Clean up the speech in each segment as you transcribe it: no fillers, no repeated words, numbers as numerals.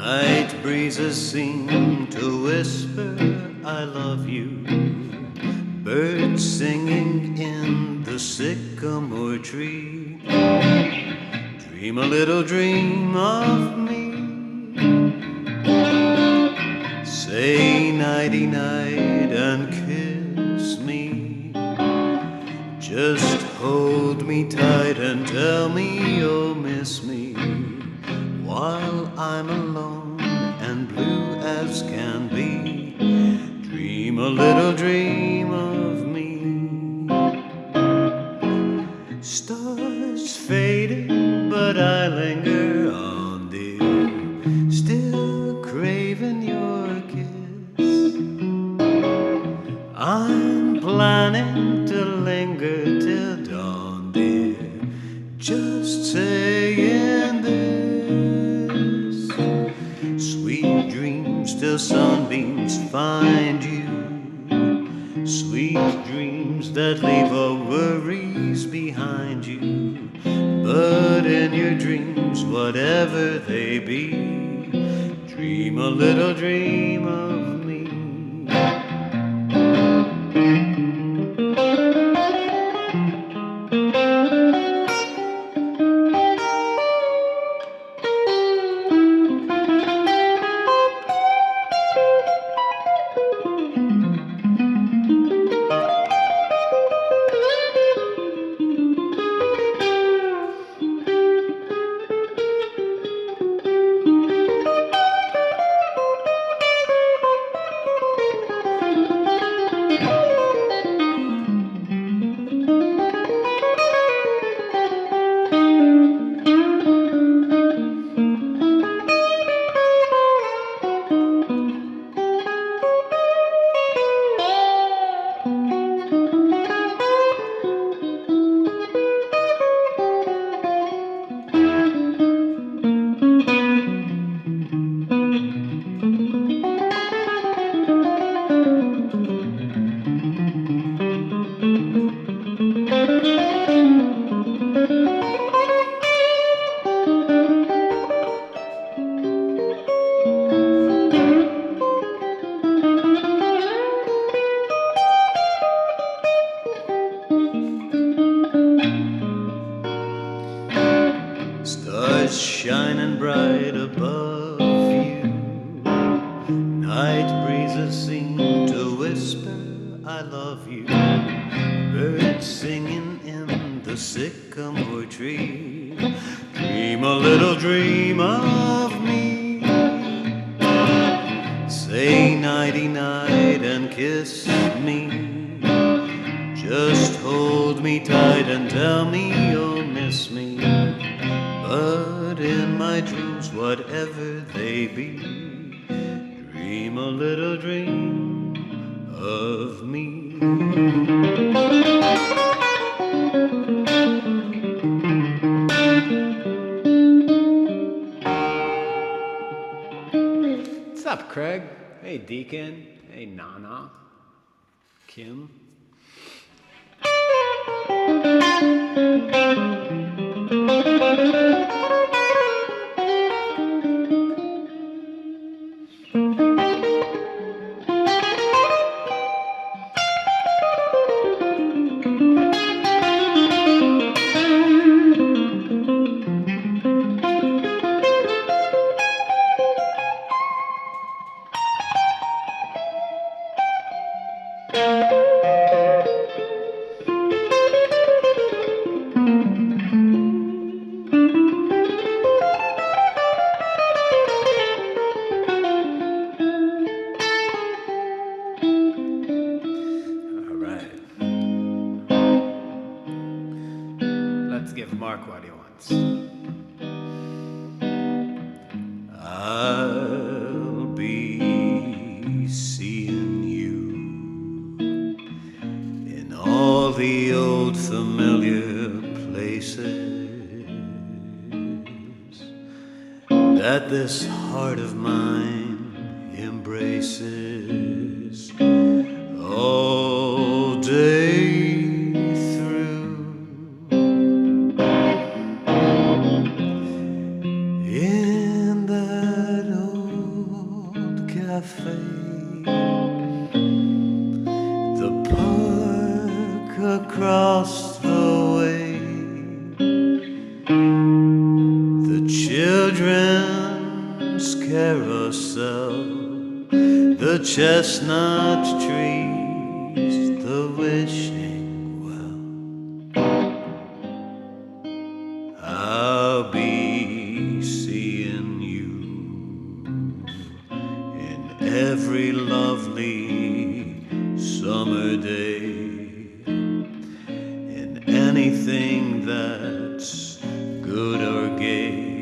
Night breezes seem to whisper, I love you. Birds singing in the sycamore tree. Dream a little dream of me. Say nighty-night and kiss me. Just hold me tight and tell me you'll miss me while I'm alone and blue as can be. Dream a little dream of me. Stars fading, but I linger on, dear, still craving your kiss. I'm planning to linger till dawn, dear, just saying this. Sweet dreams till sunbeams find you. Sweet dreams that leave all worries behind you. But in your dreams, whatever they be, dream a little dream of me. Stars shining bright above you. Night breezes seem to whisper, I love you. Birds singing in the sycamore tree. Dream a little dream of me. Say nighty-night and kiss me. Just hold me tight and tell me you'll miss me. But in my dreams, whatever they be, dream a little dream of me. What's up, Craig? Hey, Deacon. Hey, Nana. Kim. Give Mark what he wants. I'll be seeing you in all the old familiar places that this heart of mine embraces all day. In that old children's carousel, the chestnut trees, the wishing well. I'll be seeing you in every lovely summer day, in anything that's good or gay.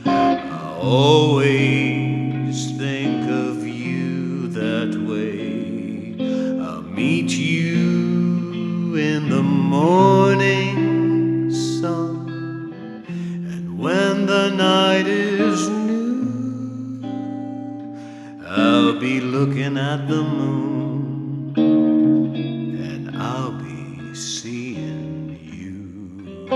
I always think of you that way. I'll meet you in the morning sun, and when the night is new, I'll be looking at the moon, and I'll be seeing you.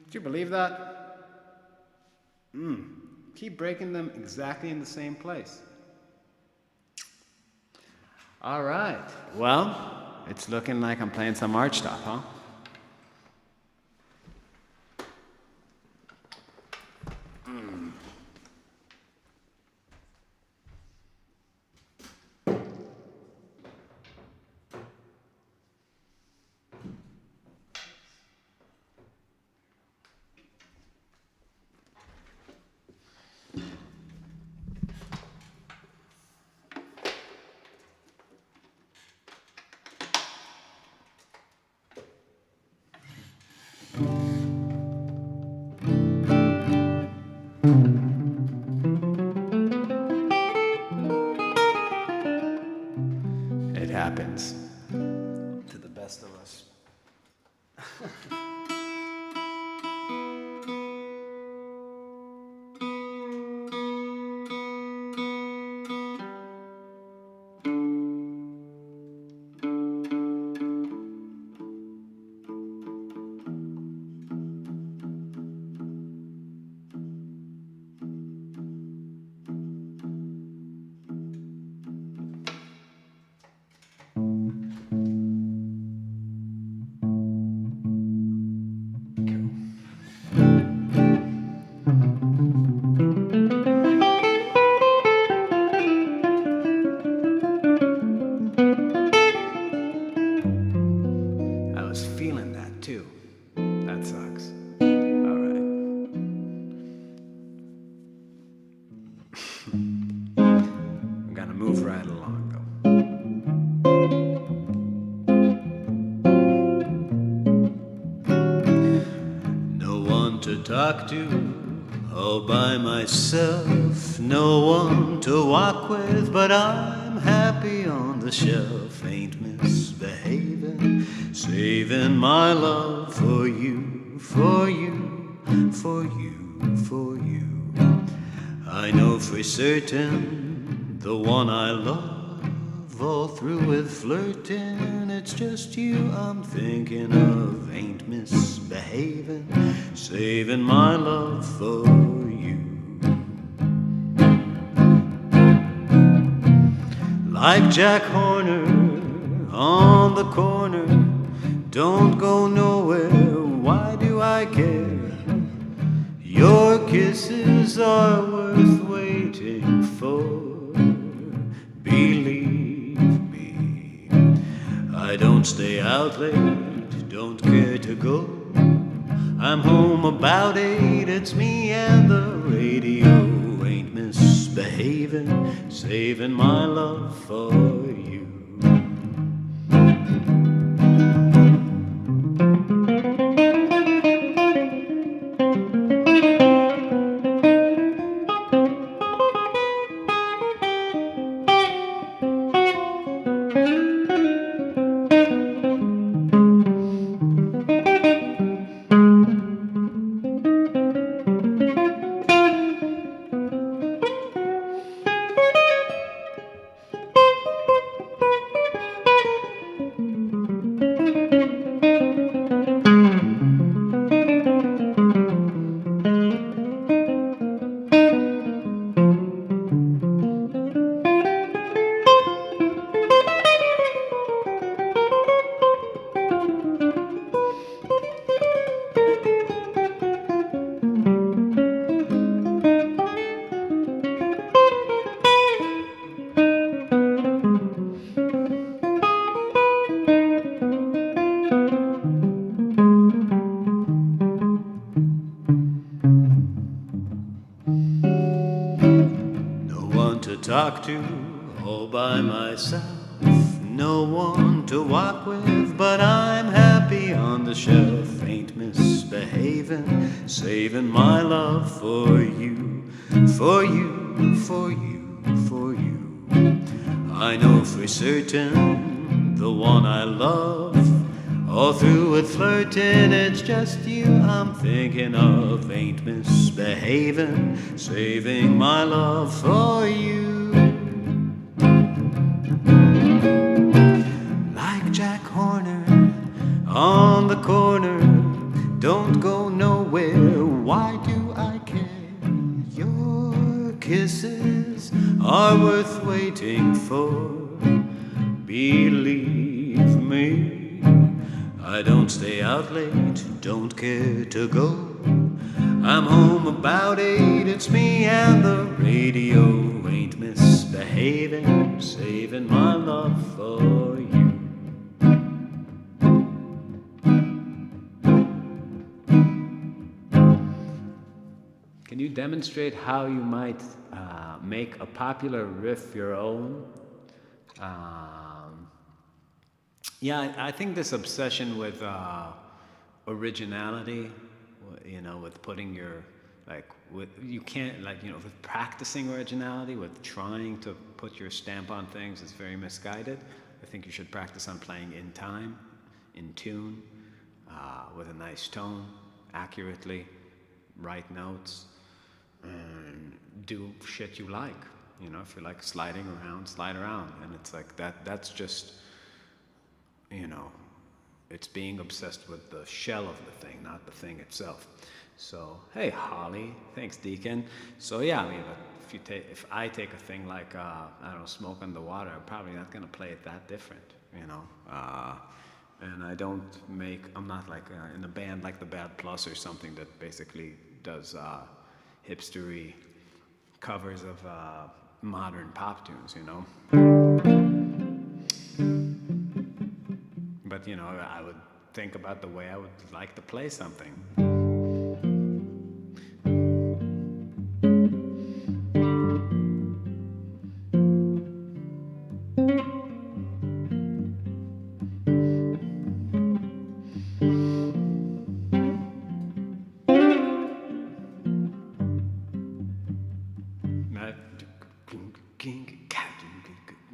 Did you believe that? Keep breaking them exactly in the same place. All right. Well, it's looking like I'm playing some art stuff, huh? It happens to the best of us. I was feeling that too. That sucks. All right. I'm gonna move right along though. No one to talk to, all by myself. No one to walk with, but I'm happy on the shelf. Ain't misbehaving, saving my love for you, for you, for you, for you. I know for certain the one I love, all through with flirting. It's just you I'm thinking of. Ain't misbehaving, saving my love for you. Like Jack Horner on the corner, don't go nowhere, why do I care? Your kisses are worth waiting for, believe me. I don't stay out late, don't care to go. I'm home about 8, it's me and the radio. Ain't misbehaving, saving my love for you. talk to all by myself. No one to walk with, but I'm happy on the shelf. Ain't misbehaving, saving my love for you, for you, for you, for you. I know for certain the one I love, all through with flirting, it's just you I'm thinking of. Ain't misbehaving, saving my love for you. Like Jack Horner on the corner, don't go nowhere, why do I care? Your kisses are worth waiting for, believe me. I don't stay out late, don't care to go. I'm home about 8, it's me and the radio. Ain't misbehaving, saving my love for you. Can you demonstrate how you might make a popular riff your own? Yeah, I think this obsession with originality, you know, with putting your, like, you can't, like, you know, with practicing originality, with trying to put your stamp on things is very misguided. I think you should practice on playing in time, in tune, with a nice tone, accurately, write notes, and do shit you like. You know, if you like sliding around, slide around. And it's like that's just, you know, it's being obsessed with the shell of the thing, not the thing itself. So, hey, Holly, thanks, Deacon. So yeah, I mean, if I take a thing like, I don't know, Smoke on the Water, I'm probably not gonna play it that different, you know. And I'm not like in a band like the Bad Plus or something that basically does hipstery covers of modern pop tunes, you know. But, you know, I would think about the way I would like to play something.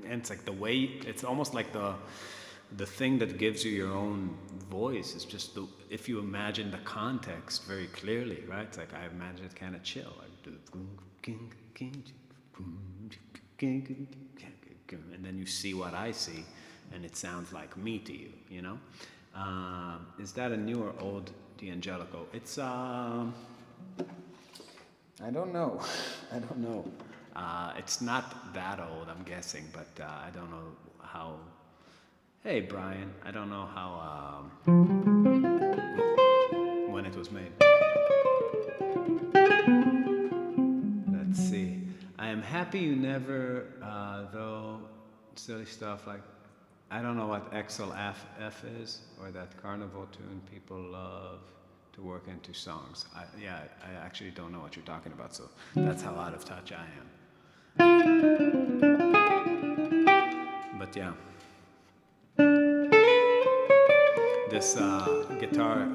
And it's like the way, it's almost like the thing that gives you your own voice is just if you imagine the context very clearly, right? It's like I imagine it kind of chill. And then you see what I see, and it sounds like me to you, you know? Is that a new or old D'Angelico? It's, I don't know. I don't know. It's not that old, I'm guessing, but I don't know how. Hey, Brian, I don't know how, when it was made. Let's see. I am happy you never, though, silly stuff like, I don't know what XLF is, or that carnival tune people love to work into songs. I actually don't know what you're talking about, so that's how out of touch I am. But yeah. This guitar,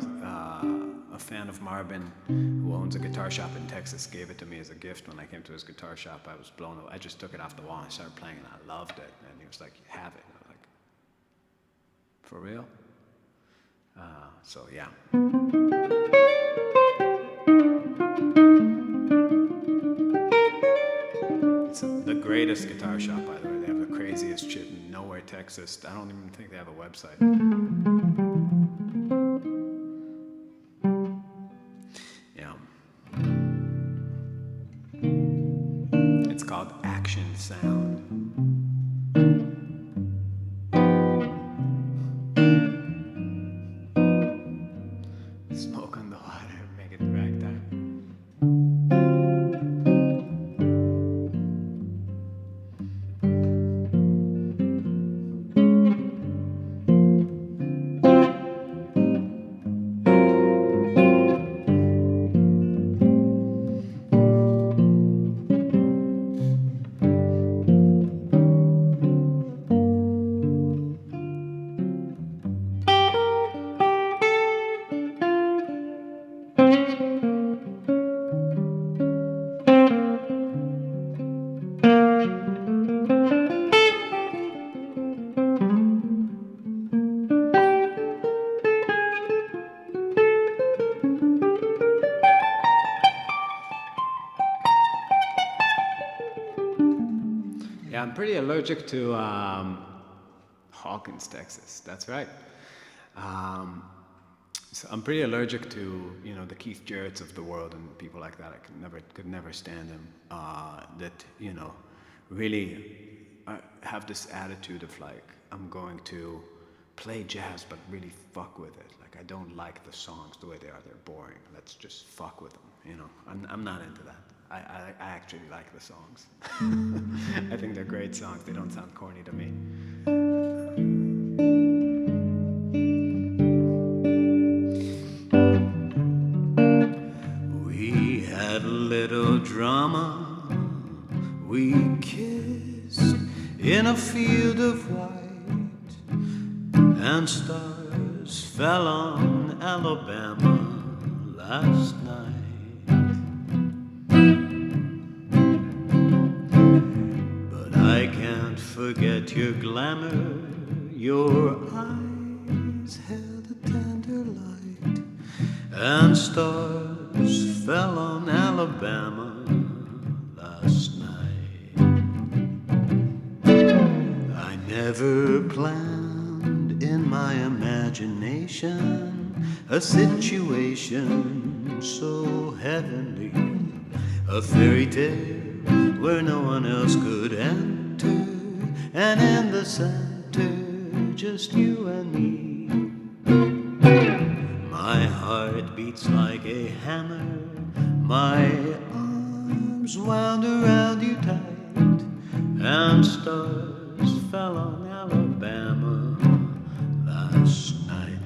a fan of Marvin who owns a guitar shop in Texas gave it to me as a gift when I came to his guitar shop. I was blown away. I just took it off the wall and I started playing and I loved it. And he was like, you have it. And I was like, for real? So yeah. It's the greatest guitar shop, by the way. They have the craziest shit in Nowhere, Texas. I don't even think they have a website. Yeah. It's called Action Sound. Smoke on the Water, make it ragtime. pretty allergic to Hawkins, Texas. That's right. Um, so I'm pretty allergic to the Keith Jarrett's of the world and people like that. I could never stand them. That really have this attitude of like I'm going to play jazz but really fuck with it. Like I don't like the songs the way they are. They're boring. Let's just fuck with them. I'm not into that. I actually like the songs. I think they're great songs. They don't sound corny to me. We had a little drama. We kissed in a field of white, and stars fell on Alabama last night. But I can't forget your glamour. Your eyes held a tender light, and stars fell on Alabama last night. I never planned in my imagination a situation so heavenly, a fairy tale where no one else could enter, and in the center just you and me. My heart beats like a hammer, my arms wound around you tight, and stars fell on Alabama last night.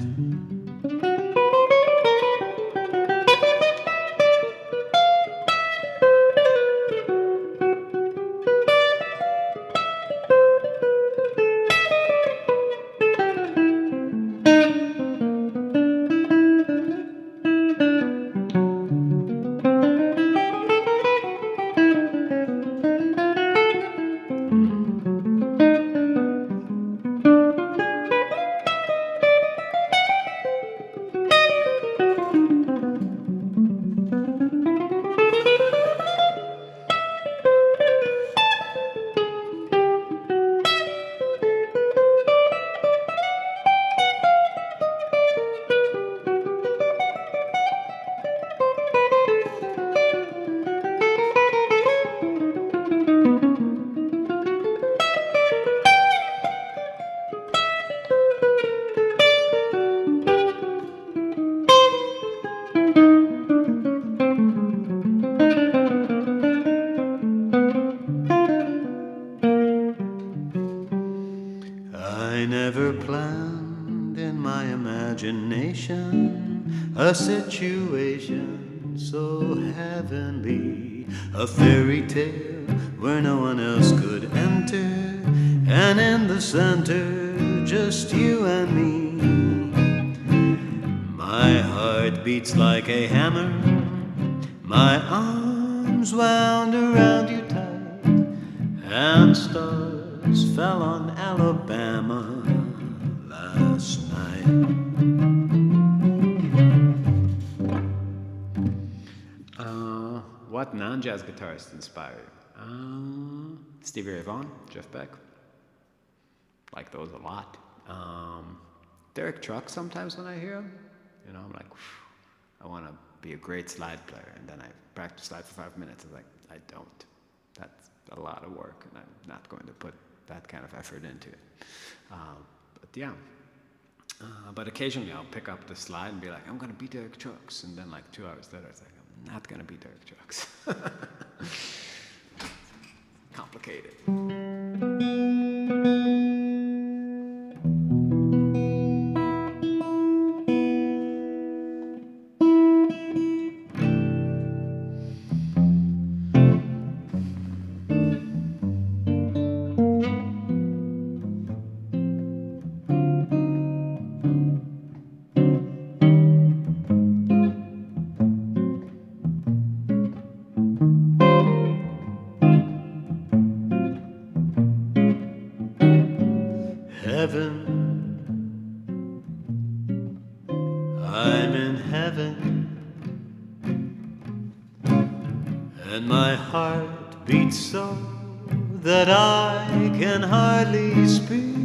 I never planned in my imagination a situation so heavenly, a fairy tale where no one else could enter, and in the center just you and me. My heart beats like a hammer, my arms wound around you tight, and stars fell on Alabama last night. What non-jazz guitarist inspired you? Stevie Ray Vaughan, Jeff Beck. Like those a lot. Derek Trucks sometimes when I hear him, I'm like, I want to be a great slide player, and then I practice slide for 5 minutes. I'm like, I don't. That's a lot of work, and I'm not going to put that kind of effort into it. But yeah. But occasionally I'll pick up the slide and be like, I'm going to be Derek Trucks, and then like 2 hours later it's like, I'm not going to be Derek Trucks. Complicated. Heaven, I'm in heaven, and my heart beats so that I can hardly speak,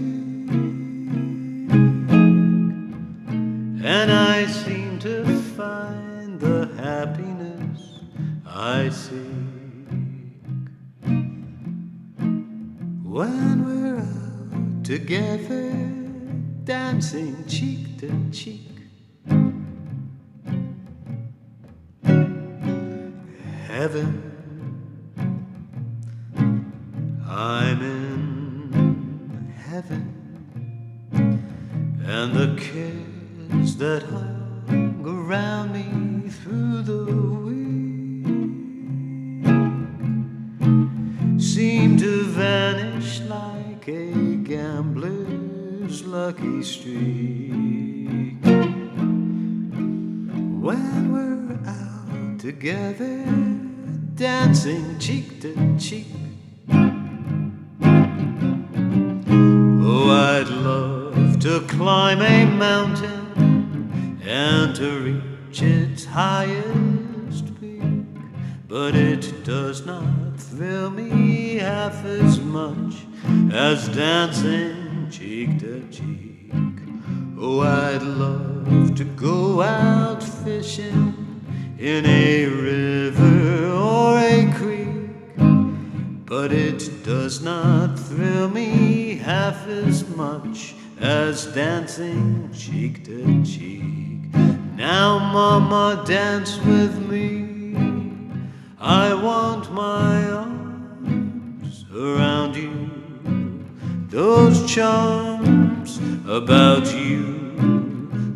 and I seem to find the happiness I seek when we're out together, dancing cheek to cheek. Heaven, I'm in heaven, and the kids that hung around me through the week seem to vanish like a gambler's lucky streak. When we're out together, dancing cheek to cheek. Oh, I'd love to climb a mountain and to reach its highest peak, but it does not thrill me half as much as dancing cheek to cheek. Oh, I'd love to go out fishing in a river or a creek, but it does not thrill me half as much as dancing cheek to cheek. Now, mama, dance with me. I want my arms around you, those charms about you,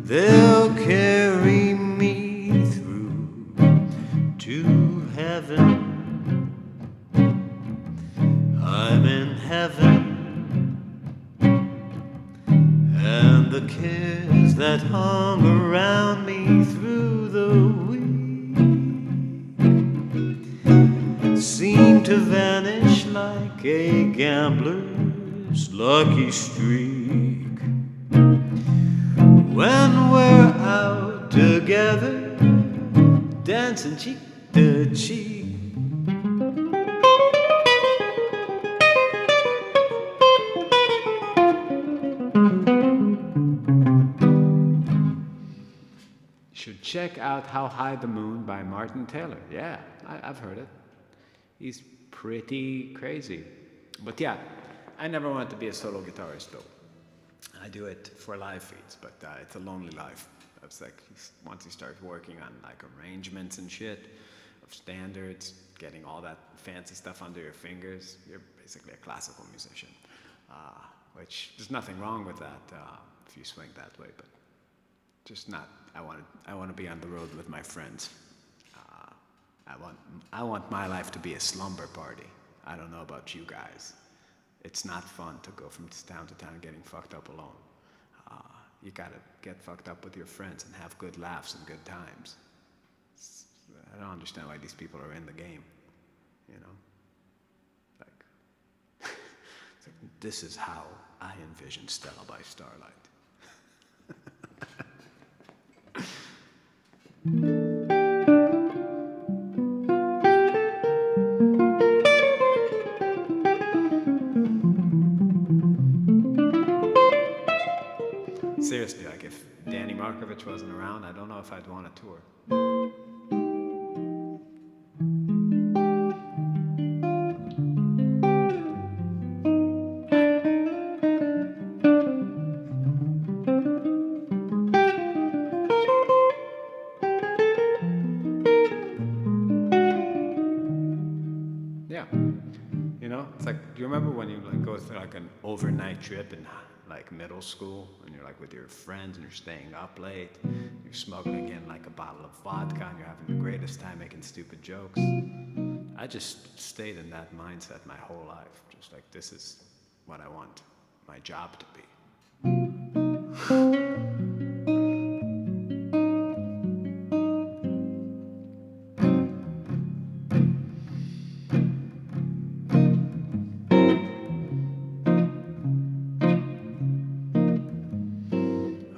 they'll carry me through to heaven. I'm in heaven, and the kids that hung around me through the week seem to vanish like a gambler's lucky streak. When we're out together, dancing cheek to cheek. Should check out How High the Moon by Martin Taylor. Yeah, I've heard it. He's pretty crazy. But yeah, I never wanted to be a solo guitarist though. I do it for live feeds, but it's a lonely life. It's like once you start working on like arrangements and shit of standards, getting all that fancy stuff under your fingers, you're basically a classical musician. Which there's nothing wrong with that if you swing that way, but just not. I want to be on the road with my friends. I want my life to be a slumber party. I don't know about you guys. It's not fun to go from town to town getting fucked up alone. You gotta get fucked up with your friends and have good laughs and good times. I don't understand why these people are in the game, you know? Like, it's like, this is how I envision Stella by Starlight. Seriously, like if Dani wasn't around, I don't know if I'd want to tour. Yeah, you know, it's like, do you remember when you like go through like an overnight trip in like middle school, and you're like with your friends and you're staying up late, you're smuggling in like a bottle of vodka and you're having the greatest time making stupid jokes? I just stayed in that mindset my whole life, just like, this is what I want my job to be.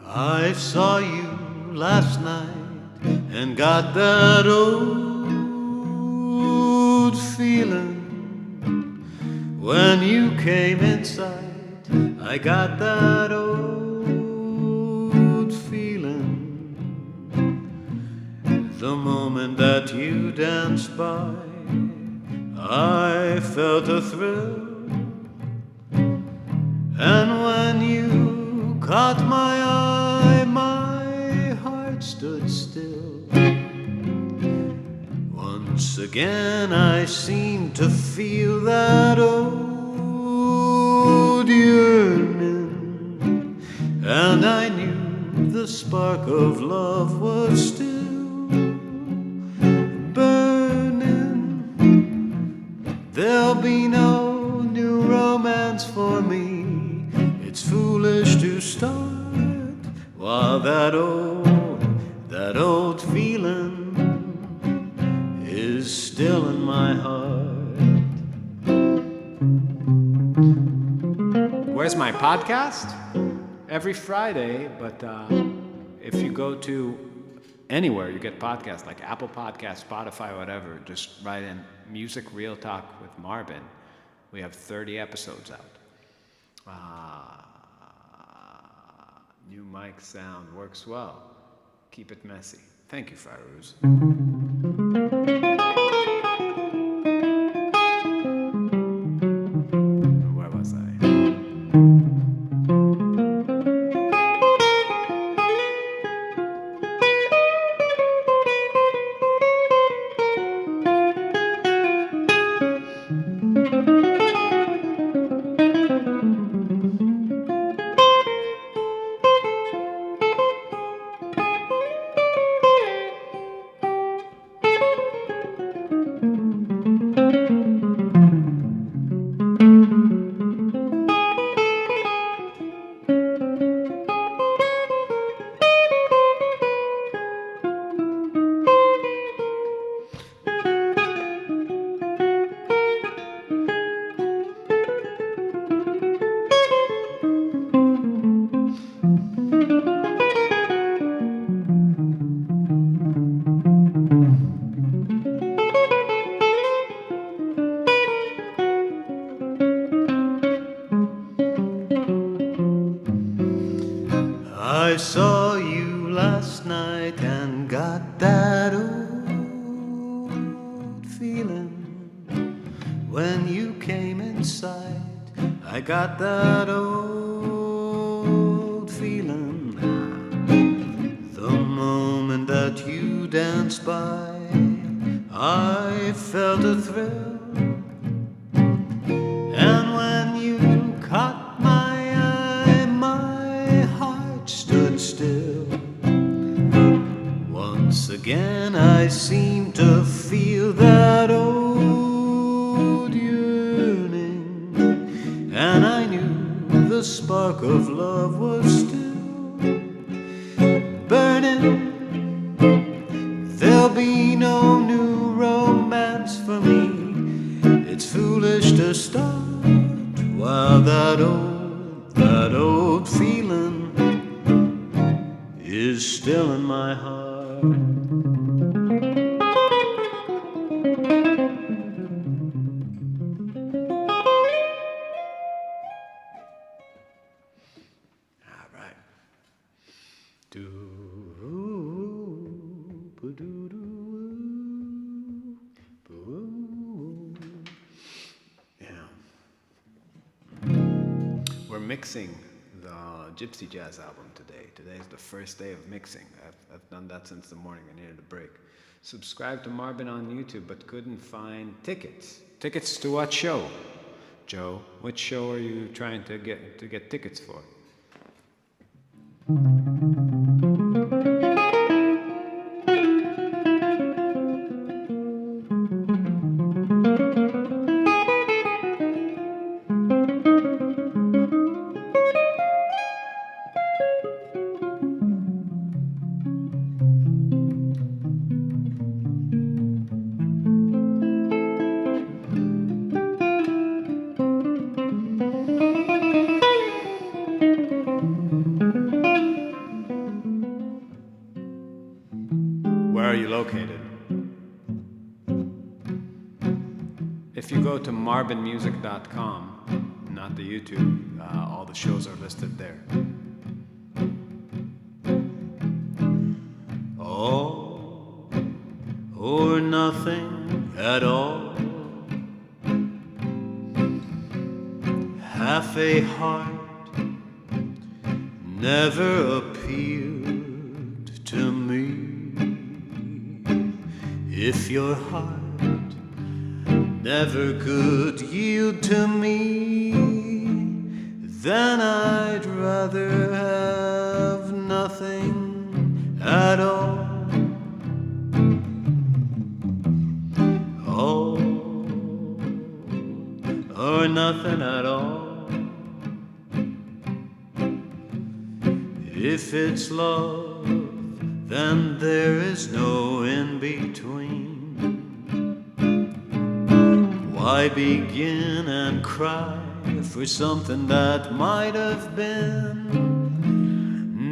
I saw you last night and got that old feeling When you came inside, I got that old feeling. The moment that you danced by, I felt a thrill. And when you caught my eye, my heart stood still. Once again I seemed to feel that old yearning, and I knew the spark of love was still burning. There'll be no new romance for me. It's foolish to start while that old feeling is still in my heart. Where's my podcast? Every Friday, but if you go to anywhere you get podcasts, like Apple Podcasts, Spotify, whatever, just write in Music Real Talk with Marvin. We have 30 episodes out. New mic sound works well. Keep it messy. Thank you, Fairuz. Where was I? I saw you last night and got that old feeling. When you came inside, I got that old feeling. The moment that you danced by, I felt a thrill. And when you caught my eye, my heart stood still. Once again I seemed to feel that old yearning, and I knew the spark of love was still burning. There'll be no new romance for me. It's foolish to start while that old feeling is still in my heart. All right. Yeah. We're mixing the Gypsy Jazz album today. Today's the first day of mixing. I've done that since the morning. I needed a break. Subscribe to Marvin on YouTube, but couldn't find tickets. Tickets to what show? Joe, which show are you trying to get tickets for? Where are you located? If you go to marbinmusic.com, not the YouTube, all the shows are listed there. All or nothing at all. Half a heart never appeared to me. If your heart never could yield to me, then I'd rather have nothing at all. All or nothing at all. If it's love, then there is no in between. Why begin and cry for something that might have been?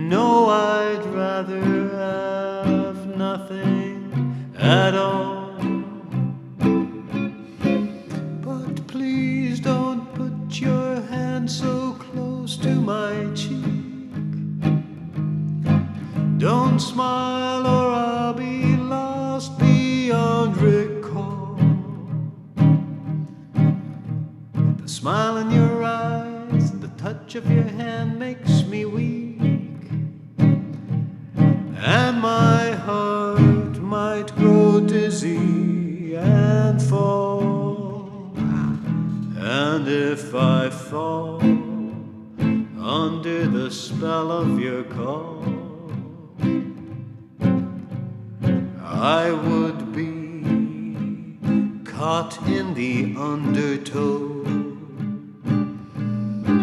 No, I'd rather have nothing at all. But please don't put your hand so close to my cheek. Don't smile or I'll be lost beyond recall. The smile in your eyes and the touch of your hand makes me weak, and my heart might grow dizzy and fall. And if I fall under the spell of your call, I would be caught in the undertow.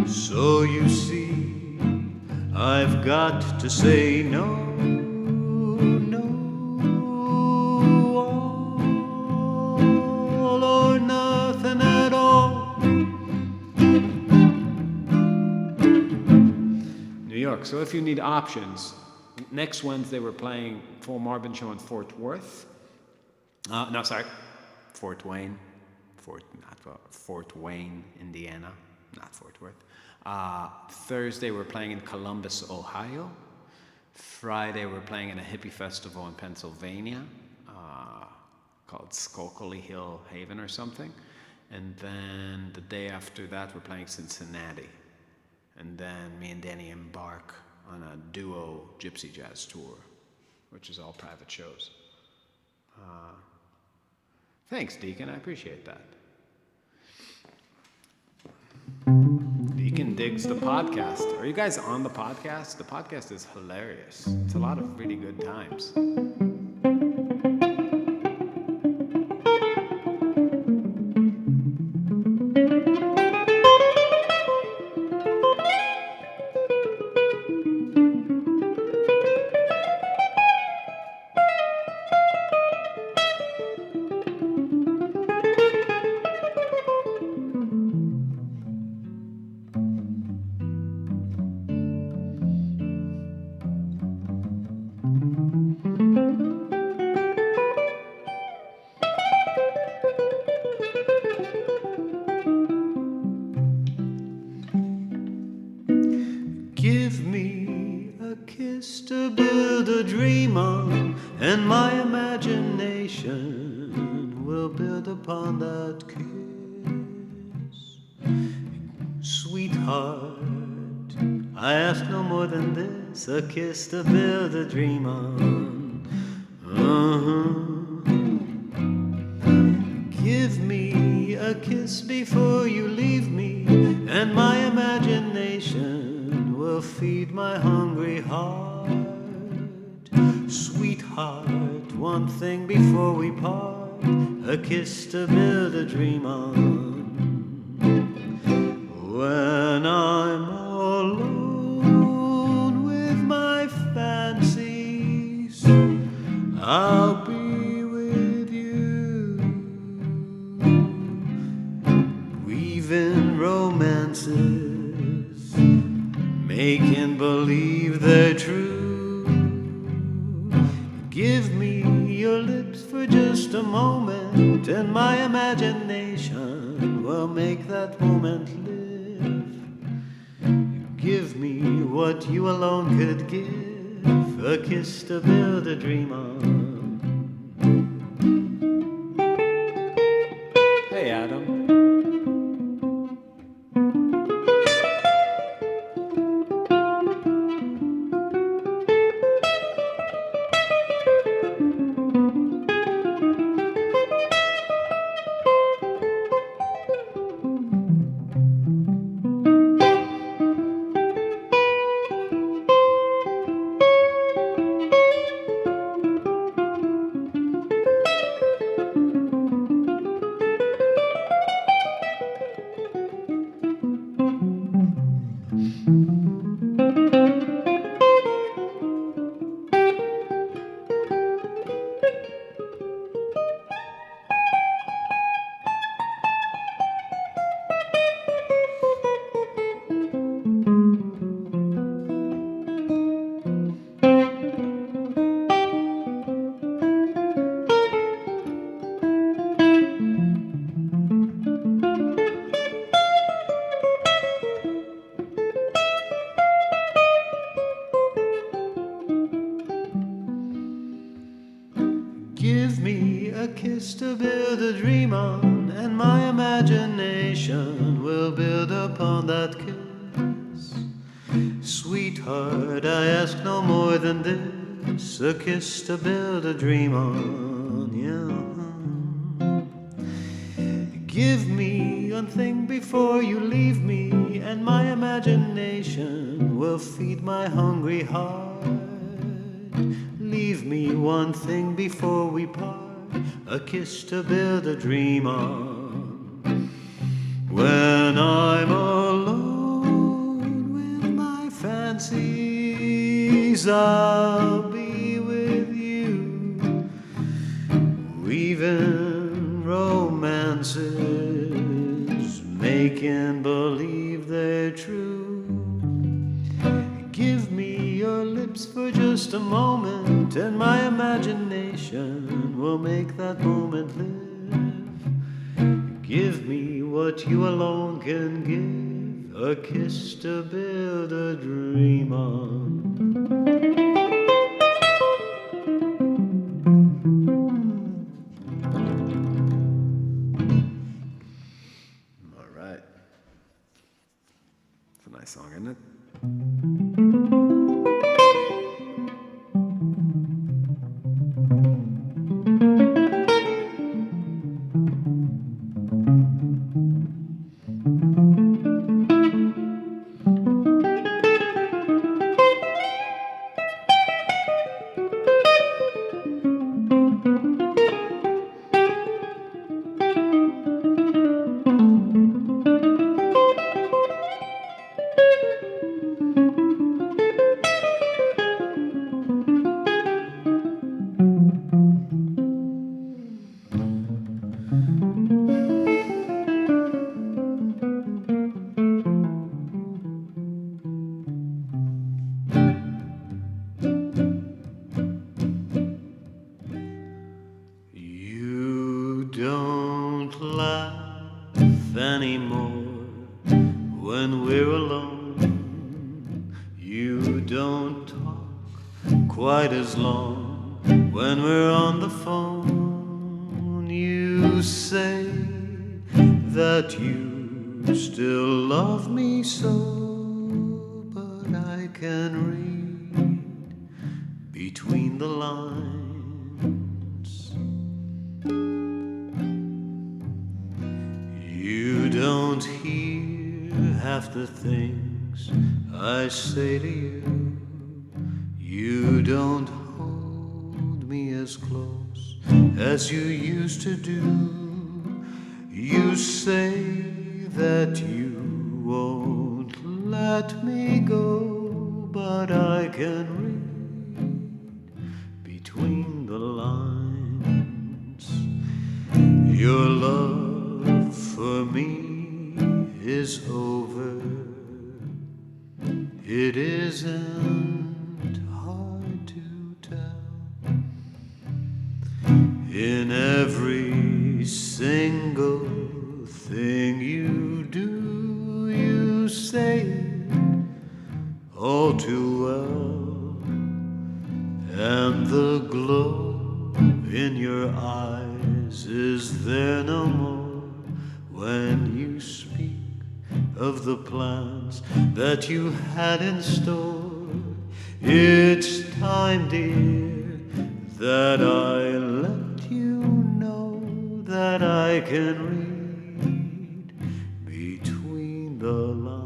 So you see, I've got to say no, no, all or nothing at all. New York. So if you need options, next Wednesday we're playing full Marvin show in Fort Worth. Fort Wayne. Fort Wayne, Indiana, not Fort Worth. Thursday we're playing in Columbus, Ohio. Friday we're playing in a hippie festival in Pennsylvania called Schuylkill Hill Haven or something. And then the day after that we're playing Cincinnati. And then me and Dani embark on a duo gypsy jazz tour, which is all private shows. Thanks, Deacon. I appreciate that. Deacon digs the podcast. Are you guys on the podcast? The podcast is hilarious. It's a lot of really good times. Give me a kiss to build a dream on, and my imagination will build upon that kiss. Sweetheart, I ask no more than this, a kiss to build a dream on. Give me a kiss before you leave me, and my imagination will feed my hungry heart. Sweetheart, one thing before we part, a kiss to build a dream on. When I'm alone with my fancies, I'll be with you, weaving romances, making believe they're true. Give me your lips for just a moment, and my imagination will make that moment live. Give me what you alone could give, a kiss to build a dream on. Hey, Adam. Give me a kiss to build a dream on, and my imagination will build upon that kiss. Sweetheart, I ask no more than this, a kiss to build a dream on, yeah. Give me one thing before you leave me, and my imagination will feed my hungry heart. Leave me one thing before we part, a kiss to build a dream on. When I'm alone with my fancies, I'll be with you, weaving romances, making believe they're true. Give me your lips for just a moment, and my imagination will make that moment live. Give me what you alone can give, a kiss to build a dream on. All right. It's a nice song, isn't it? Don't laugh anymore when we're alone. You don't talk quite as long when we're on the phone. You say that you still love me so, but I can read between the lines. You don't hear half the things I say to you. You don't hold me as close as you used to do. You say that you won't let me go, but I can read between the lines. Your love for me is over. It isn't hard to tell. In every the glow in your eyes is there no more when you speak of the plans that you had in store. It's time, dear, that I let you know that I can read between the lines.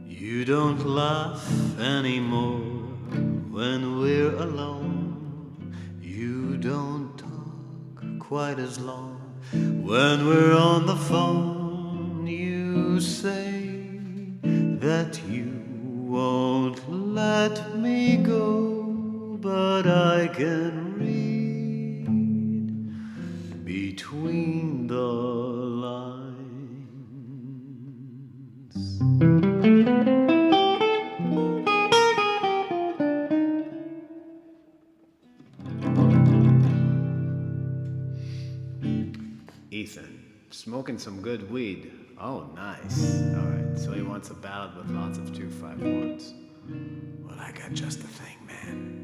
You don't laugh anymore when we're alone. You don't talk quite as long when we're on the phone. You say that you won't let me go, but I can read between the lines. Ethan, smoking some good weed. Oh, nice. All right, so he wants a ballad with lots of 2-5-1s. Well, I got just the thing, man.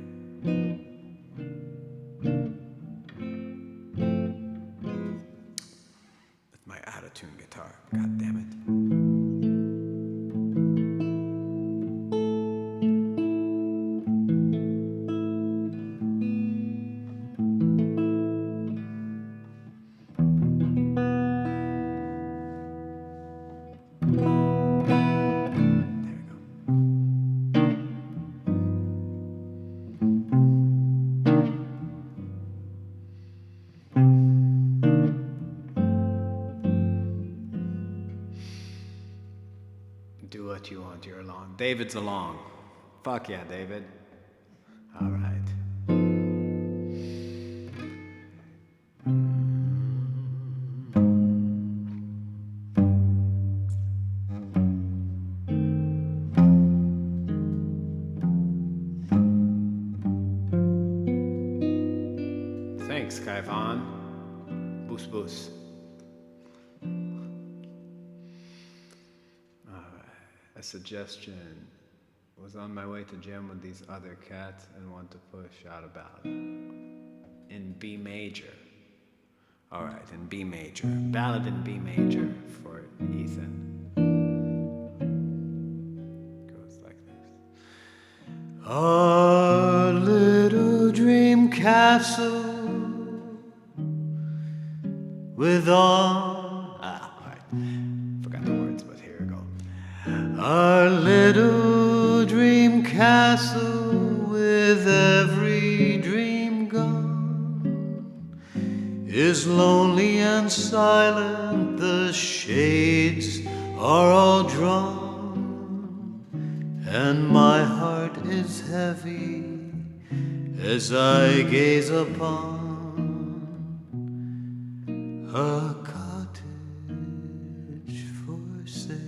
With my out-of-tune guitar. God damn it. Do what you want, you're along. David's along. Fuck yeah, David. All right. Thanks, Kaivan. Boos boos. A suggestion. Was on my way to gym with these other cats and want to push out a ballad in B major. All right, in B major. Ballad in B major for Ethan. Goes like this. Our little dream castle with all... all right. Forgot the words, but here we go. Our little dream castle with every dream gone is lonely and silent, the shades are all drawn, and my heart is heavy as I gaze upon a cottage for sale.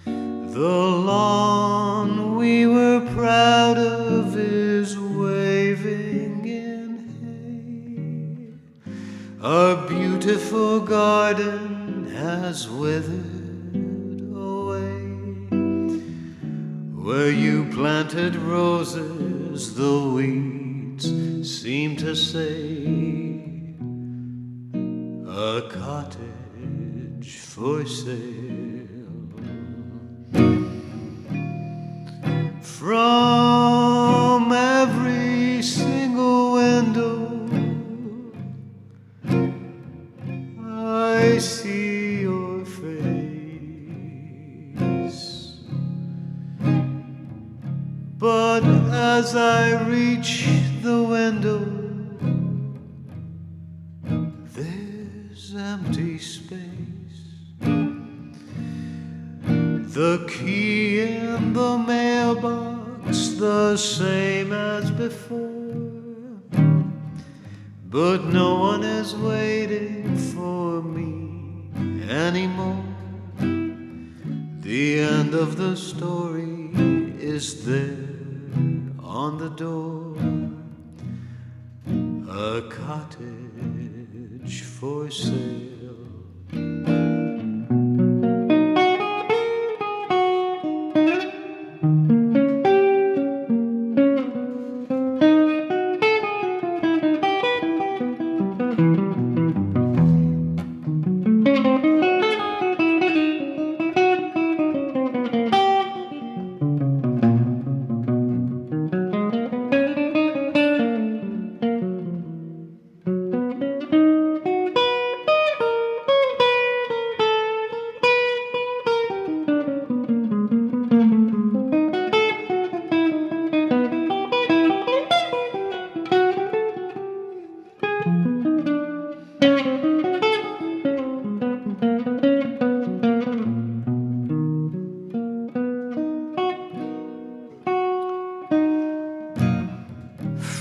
The lawn we were proud of is waving in hay. Our beautiful garden has withered away. Where you planted roses, the weeds seem to say, a cottage for sale. From every single window I see your face, but as I reach the window, there's empty space. The key in the mailbox the same as before, but no one is waiting for me anymore. The end of the story is there on the door, a cottage for sale.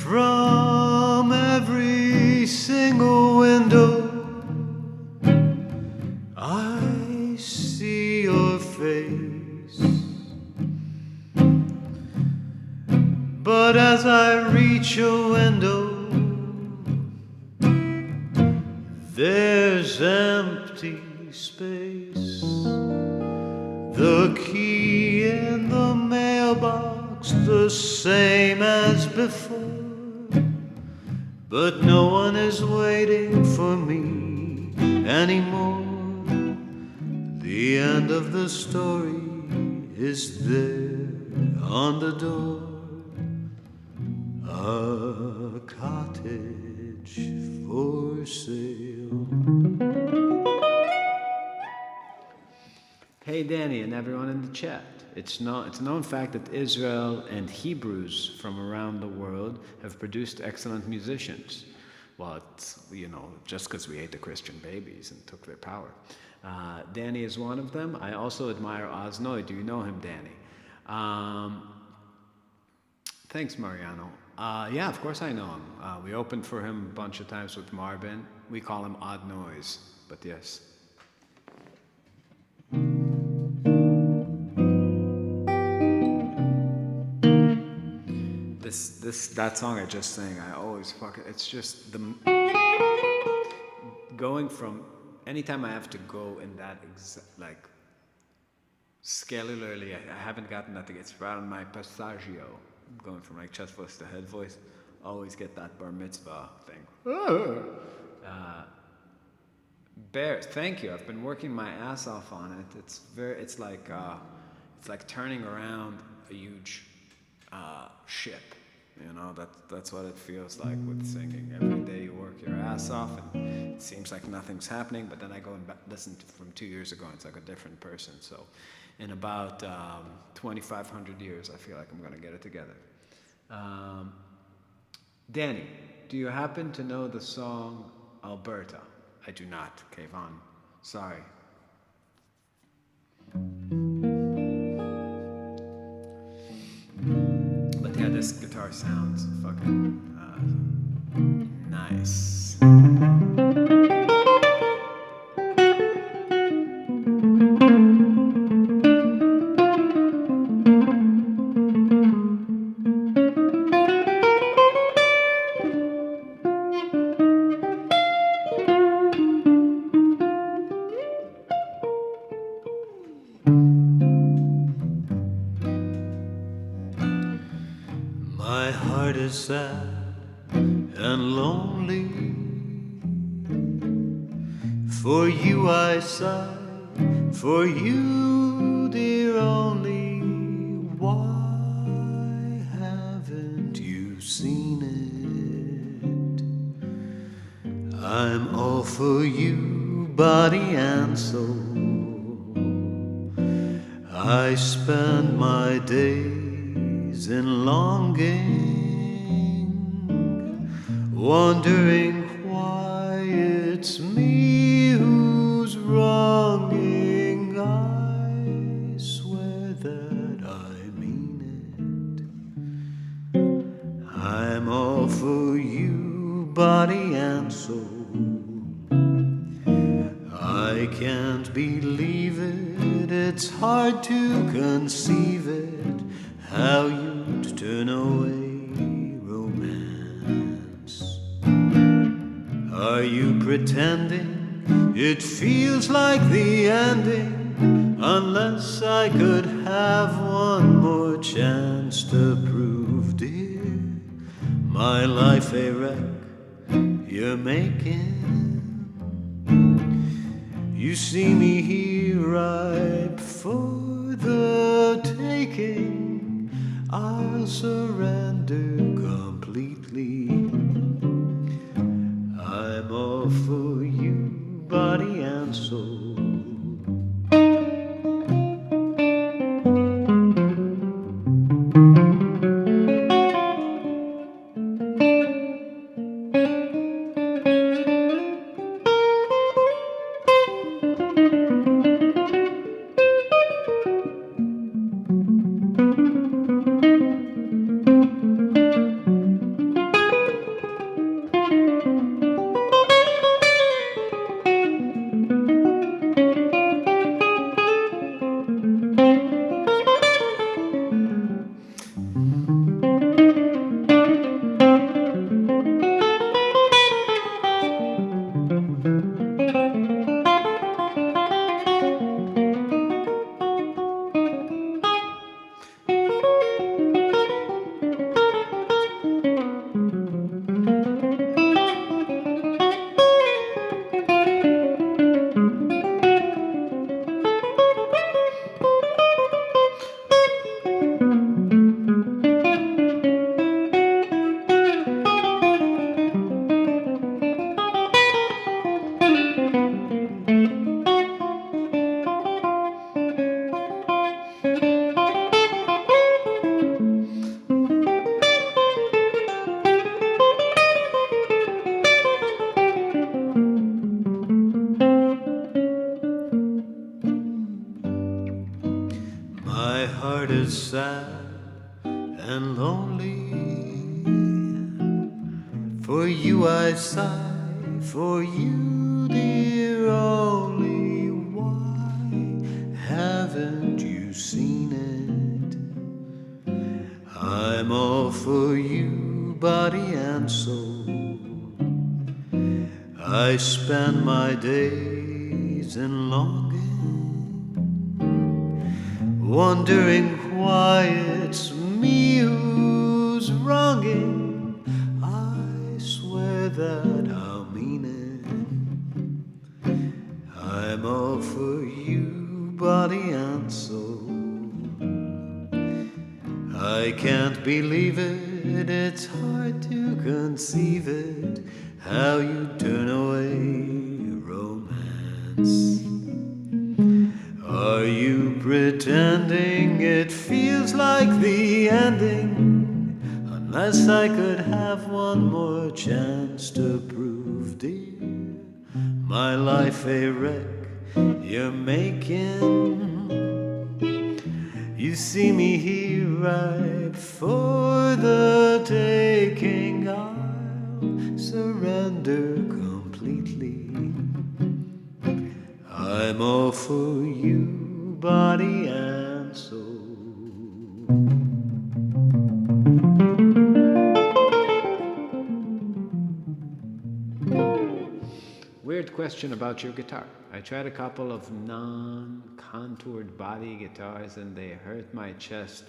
From every single window I see your face, but as I reach a window, there's empty space. The key in the mailbox the same as before, but no one is waiting for me anymore. The end of the story is there on the door, a cottage for sale. Hey Dani and everyone in the chat. It's a known fact that Israel and Hebrews from around the world have produced excellent musicians. Well, it's, just because we ate the Christian babies and took their power. Dani is one of them. I also admire Oznoi. Do you know him, Dani? Thanks, Mariano. Yeah, of course I know him. We opened for him a bunch of times with Marvin. We call him Odd Noise, but yes. That song I just sang, I always it's just going from, anytime I have to go in that scalarly, I haven't gotten that, it's around my passaggio, going from chest voice to head voice, always get that bar mitzvah thing. Bears, thank you, I've been working my ass off on it. It's like turning around a huge ship. That's what it feels like with singing. Every day you work your ass off and it seems like nothing's happening, but then I go and listen from 2 years ago and it's like a different person. So in about 2,500 years, I feel like I'm going to get it together. Dani, do you happen to know the song Alberta? I do not, Kayvon. Sorry. But yeah, this guitar sounds fucking nice. sad and lonely. For you I sigh, for you, dear only. Why haven't you seen it? I'm all for you, body and soul. I spend my days in longing, wondering why it's me who's wronging. I swear that I mean it. I'm all for you, body and soul. I can't believe it, it's hard to conceive it, how you'd turn away romance. Are you pretending it feels like the ending? Unless I could have one more chance to prove, dear, my life a wreck you're making. You see me here ripe for the taking. I'll surrender completely. I'm all for you, body and soul. My heart is sad and lonely. For you I sigh, for you, dear only. Why haven't you seen it? I'm all for you, body and soul. I spend my days in longing, wondering why it's me who's wronging. I swear that I'll mean it. I'm all for you, body and soul. I can't believe it, it's hard to conceive it, how you turn away romance. Are you pretending it feels like the ending? Unless I could have one more chance to prove, dear, my life a wreck you're making. You see me here ripe for the taking. I'll surrender completely. I'm all for you, body and soul. Weird question about your guitar. I tried a couple of non-contoured body guitars and they hurt my chest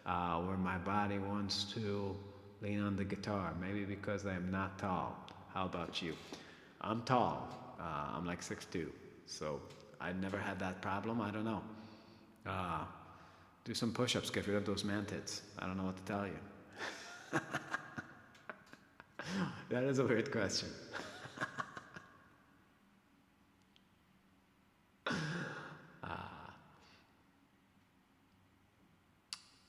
where my body wants to lean on the guitar. Maybe because I am not tall. How about you? I'm tall. I'm like 6'2", so I never had that problem. I don't know. Do some push-ups, get rid of those man tits. I don't know what to tell you. That is a weird question.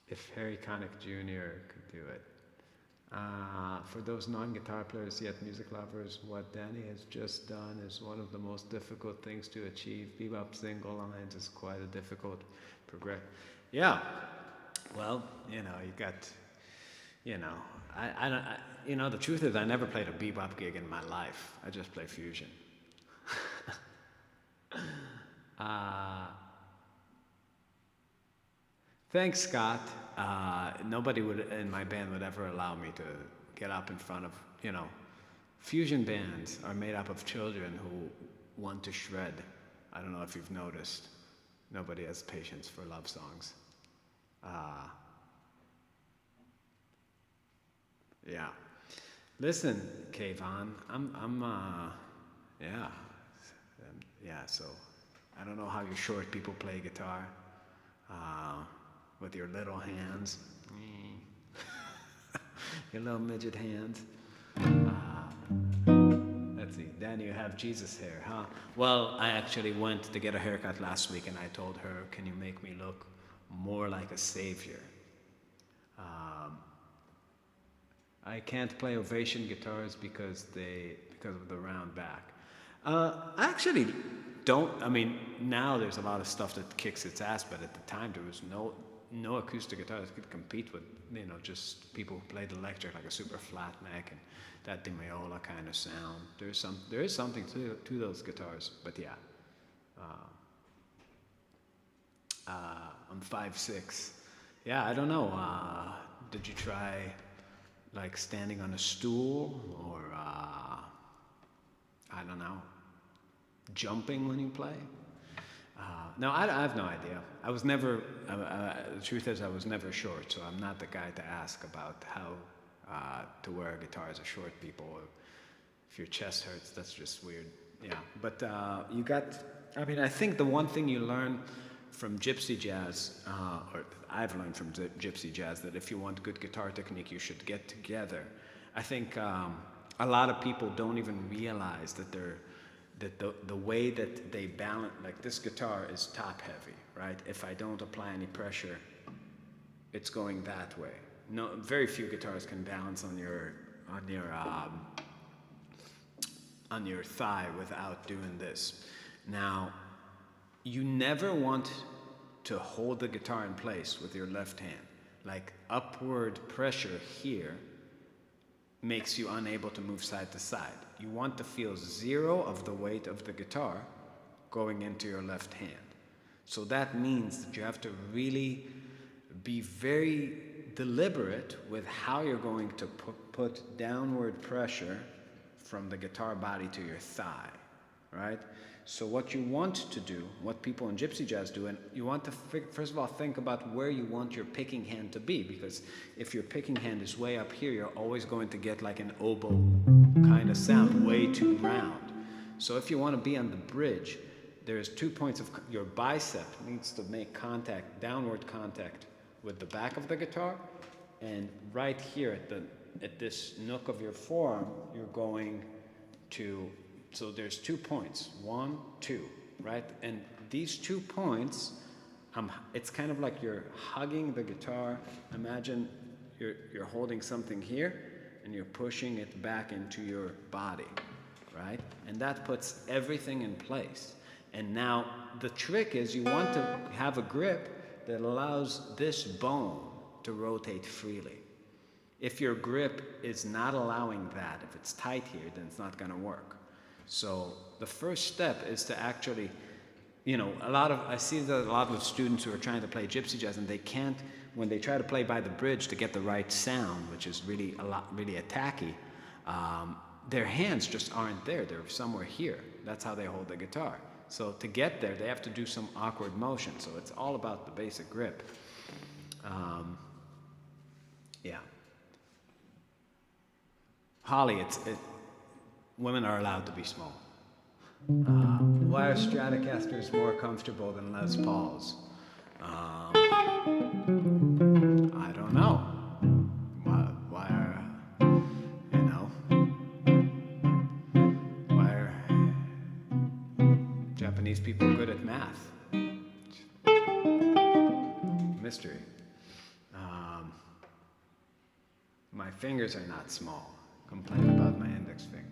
If Harry Connick Jr. could do it. For those non-guitar players yet music lovers, what Dani has just done is one of the most difficult things to achieve. Bebop single lines is quite a difficult progress. Yeah, well, you got, I don't, the truth is I never played a bebop gig in my life. I just play fusion. Thanks, Scott. Nobody in my band would ever allow me to get up in front of, fusion bands are made up of children who want to shred. I don't know if you've noticed. Nobody has patience for love songs. Yeah. Listen, Kayvon, so I don't know how you short people play guitar. With your little hands. Your little midget hands. Let's see, Dani, you have Jesus hair, huh? Well, I actually went to get a haircut last week and I told her, can you make me look more like a savior? I can't play Ovation guitars because of the round back. Actually, now there's a lot of stuff that kicks its ass, but at the time there was no acoustic guitars could compete with, just people who played electric, like a super flat neck and that Dimiola kind of sound. There is something to those guitars, but yeah. I'm 5'6". Yeah, I don't know. Did you try like standing on a stool or I don't know, jumping when you play? No, I have no idea. I was never, the truth is I was never short, so I'm not the guy to ask about how to wear a guitar as a short people. If your chest hurts, that's just weird. Yeah, but I think the one thing you learn from gypsy jazz, or I've learned from gypsy jazz, that if you want good guitar technique, you should get together. I think a lot of people don't even realize that the way that they balance, like this guitar is top heavy, right? If I don't apply any pressure, it's going that way. No, very few guitars can balance on your thigh without doing this. Now, you never want to hold the guitar in place with your left hand. Like upward pressure here makes you unable to move side to side. You want to feel zero of the weight of the guitar going into your left hand. So that means that you have to really be very deliberate with how you're going to put downward pressure from the guitar body to your thigh, right? So what you want to do, what people in gypsy jazz do, and you want to first of all think about where you want your picking hand to be, because if your picking hand is way up here, you're always going to get like an oboe kind of sound, way too round. So if you want to be on the bridge, there's 2 points of your bicep needs to make contact, downward contact with the back of the guitar, and right here at this nook of your forearm, you're going to. So there's 2 points, 1, 2, right? And these 2 points, it's kind of like you're hugging the guitar. Imagine you're holding something here and you're pushing it back into your body, right? And that puts everything in place. And now the trick is you want to have a grip that allows this bone to rotate freely. If your grip is not allowing that, if it's tight here, then it's not gonna work. So the first step is to actually, I see that a lot of students who are trying to play gypsy jazz and they can't, when they try to play by the bridge to get the right sound, which is really attacky, their hands just aren't there. They're somewhere here. That's how they hold the guitar. So to get there, they have to do some awkward motion. So it's all about the basic grip. Yeah. Holly, women are allowed to be small. Why are Stratocasters more comfortable than Les Pauls? I don't know. Why are, you know, why are Japanese people good at math? Mystery. My fingers are not small. Complain about my index finger.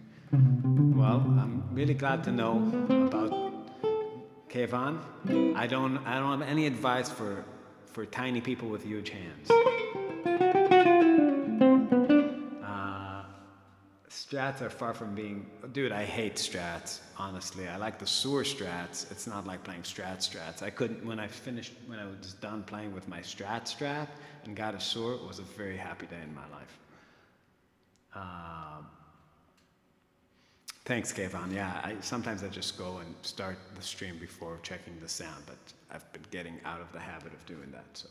Well, I'm really glad to know about Kevon. I don't have any advice for tiny people with huge hands. Strats are far from being. Dude, I hate strats. Honestly, I like the sewer strats. It's not like playing strats. I couldn't when I was done playing with my strat and got a sewer. It was a very happy day in my life. Thanks, Kevon. Yeah, sometimes I just go and start the stream before checking the sound, but I've been getting out of the habit of doing that. So.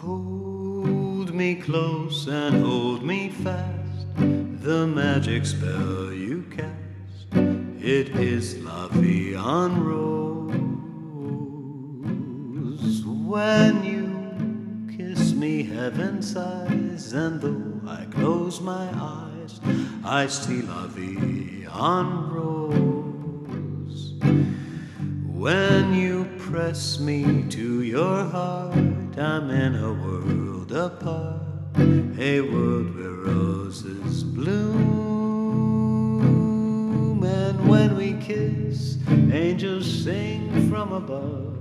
Hold me close and hold me fast, the magic spell you cast, it is La Vie en Rose. When you kiss me, heaven sighs, and though I close my eyes, I see La Vie en Rose. When you press me to your heart, I'm in a world apart, a world where roses bloom. And when we kiss, angels sing from above.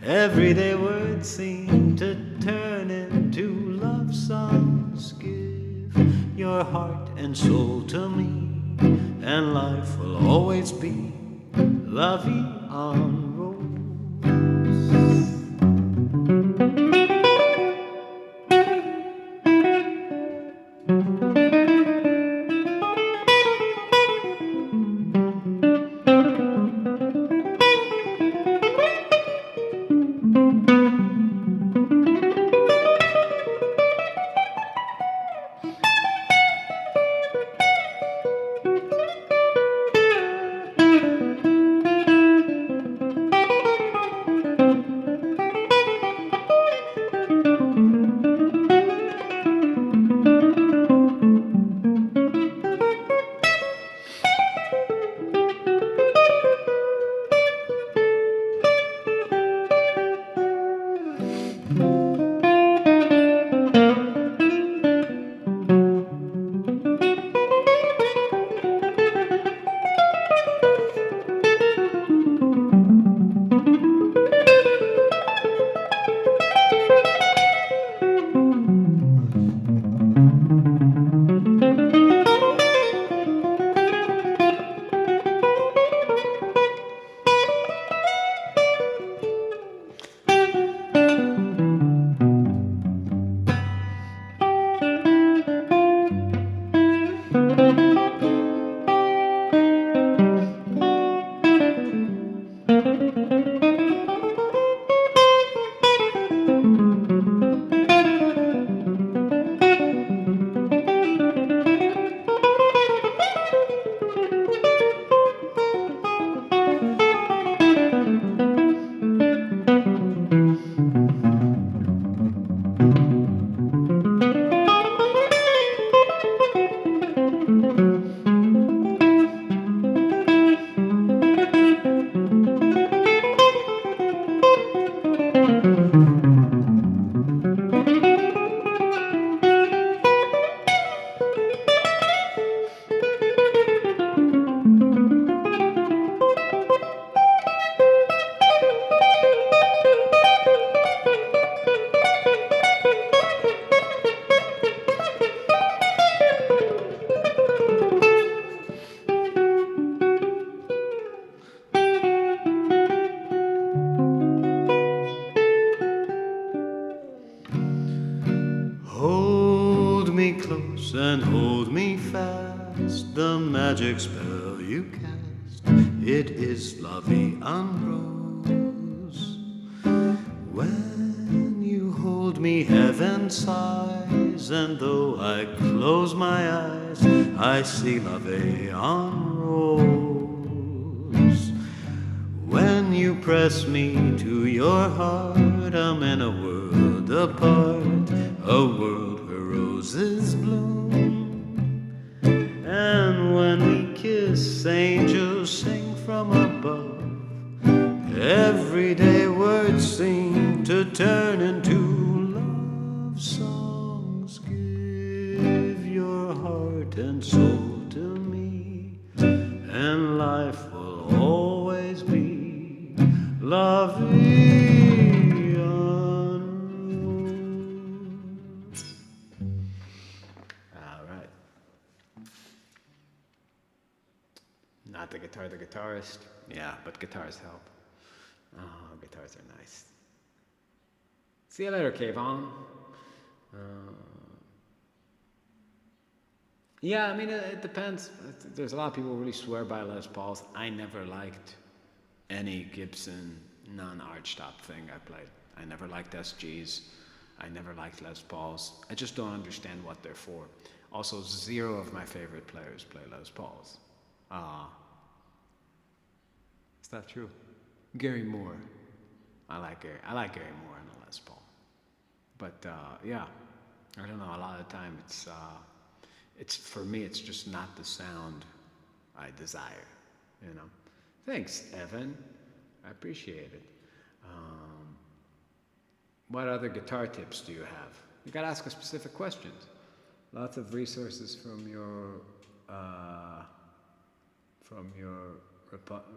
Everyday words seem to turn into love songs. Give your heart and soul to me, and life will always be La Vie en Rose. and hold me fast. The magic spell you cast, it is La Vie en Rose. When you hold me, heaven sighs, and though I close my eyes, I see La Vie en Rose. When you press me to your heart, I'm in a world apart, a world where roses bloom. And when we kiss, angels sing from above. Everyday words seem to turn into love songs. Give your heart and soul to me, and life will always be La Vie en Rose. All right. Not the guitar, the guitarist. Yeah, but guitars help. Oh, guitars are nice. See you later, Kayvon. Yeah, I mean, it depends. There's a lot of people who really swear by Les Pauls. I never liked any Gibson non-archtop thing I played. I never liked SGs. I never liked Les Pauls. I just don't understand what they're for. Also, zero of my favorite players play Les Pauls. Is that true? Gary Moore. I like Gary Moore and a Les Paul. But yeah, I don't know. A lot of the time, it's for me. It's just not the sound I desire. You know. Thanks, Evan. I appreciate it. What other guitar tips do you have? You gotta ask a specific questions. Lots of resources from your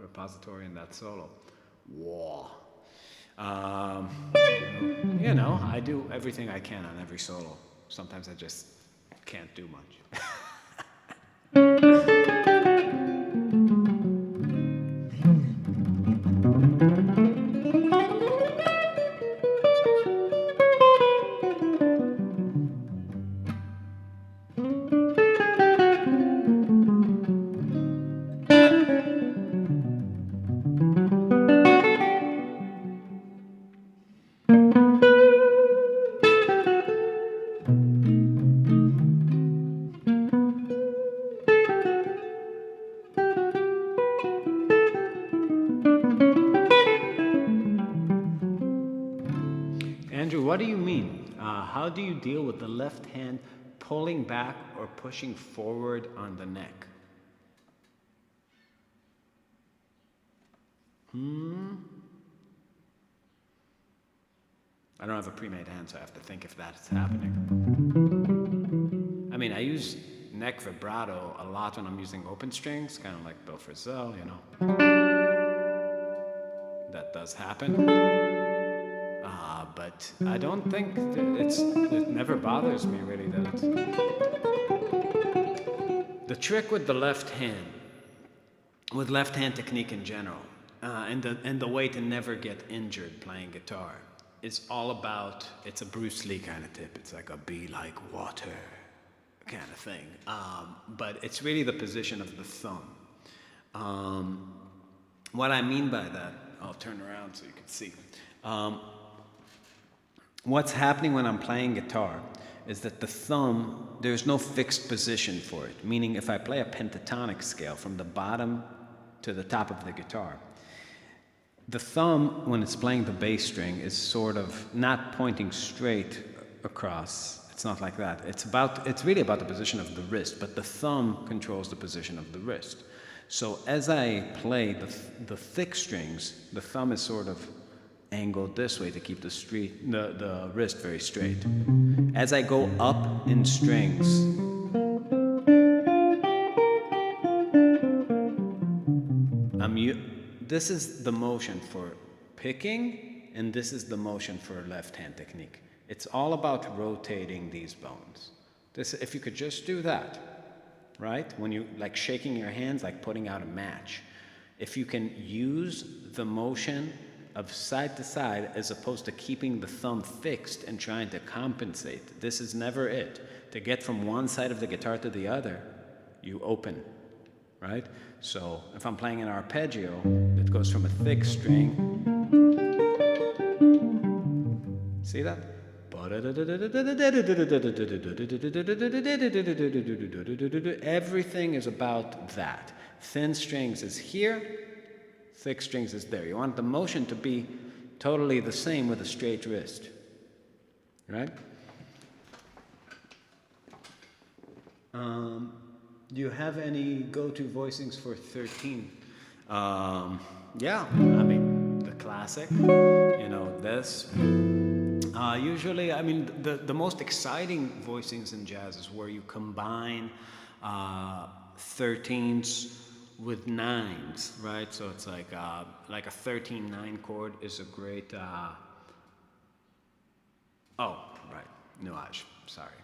repository in that solo. Whoa. You know, I do everything I can on every solo. Sometimes I just can't do much. Andrew, what do you mean? How do you deal with the left hand pulling back or pushing forward on the neck? I don't have a pre-made hand, so I have to think if that's happening. I mean, I use neck vibrato a lot when I'm using open strings, kind of like Bill Frisell, you know. That does happen. But I don't think that it never bothers me really that it's... The trick with the left hand, with left hand technique in general, and the way to never get injured playing guitar, is all about, it's a Bruce Lee kind of tip. It's like a be like water kind of thing. But it's really the position of the thumb. What I mean by that, I'll turn around so you can see. What's happening when I'm playing guitar is that the thumb, there's no fixed position for it. Meaning if I play a pentatonic scale from the bottom to the top of the guitar, the thumb, when it's playing the bass string, is sort of not pointing straight across. It's not like that. It's really about the position of the wrist, but the thumb controls the position of the wrist. So as I play the thick strings, the thumb is sort of angled this way to keep the wrist very straight. As I go up in strings, this is the motion for picking, and this is the motion for left hand technique. It's all about rotating these bones. If you could just do that, right? When you like shaking your hands, like putting out a match. If you can use the motion of side to side as opposed to keeping the thumb fixed and trying to compensate. This is never it. to get from one side of the guitar to the other, you open, right? So if I'm playing an arpeggio that goes from a thick string, see that? Everything is about that. Thin strings is here, thick strings is there. You want the motion to be totally the same with a straight wrist, right? Do you have any go-to voicings for 13? Yeah, I mean, the classic, this. Usually, I mean, the most exciting voicings in jazz is where you combine 13s with 9s, right? So it's like a 13-9 chord is a great, oh, right, nuage, sorry.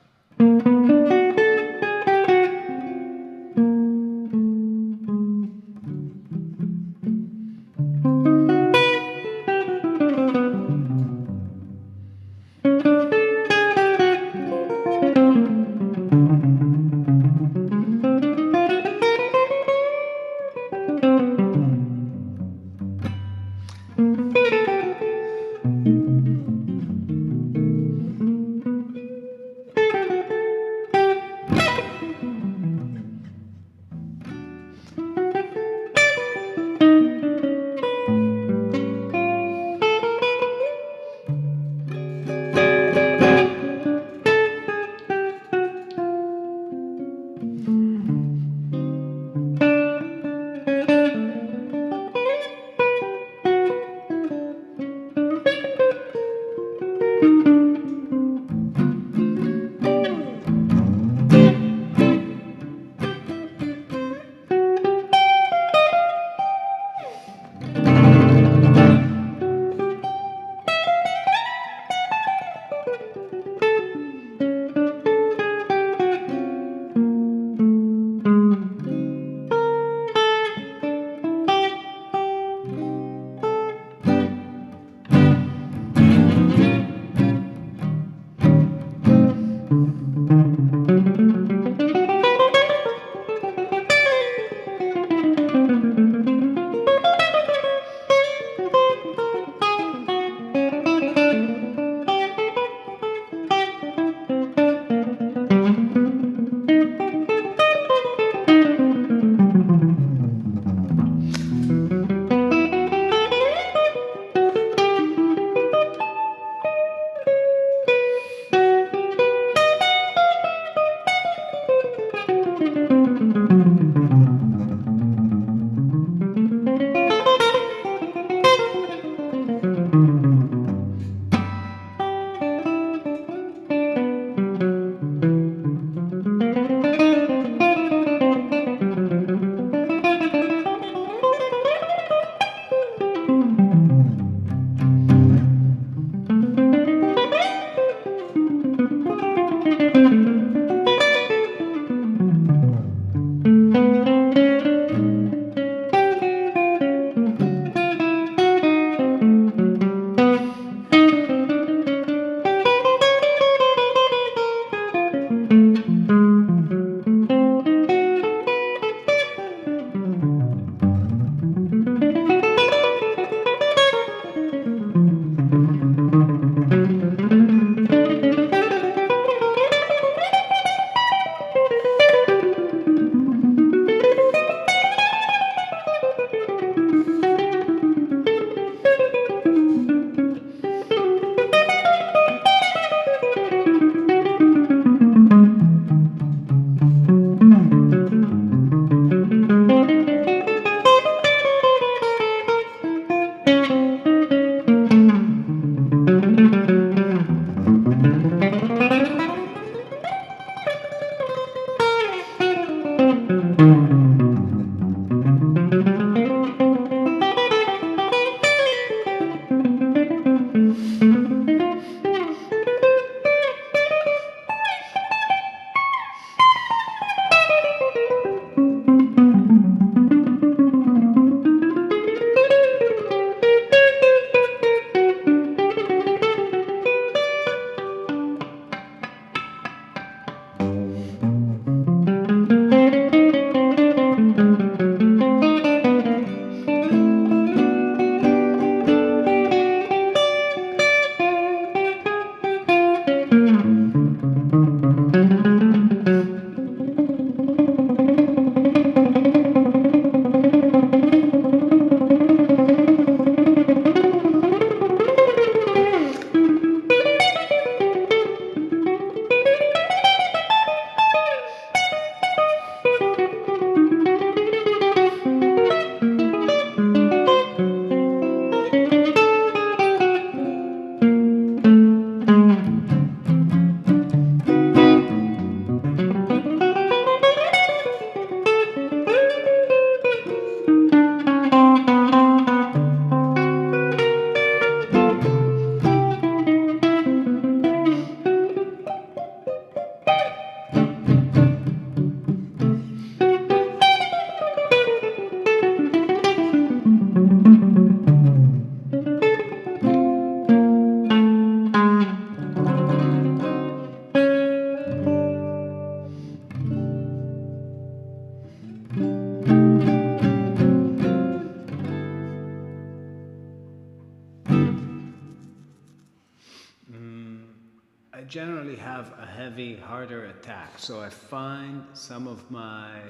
generally have a heavy, harder attack. So I find some of my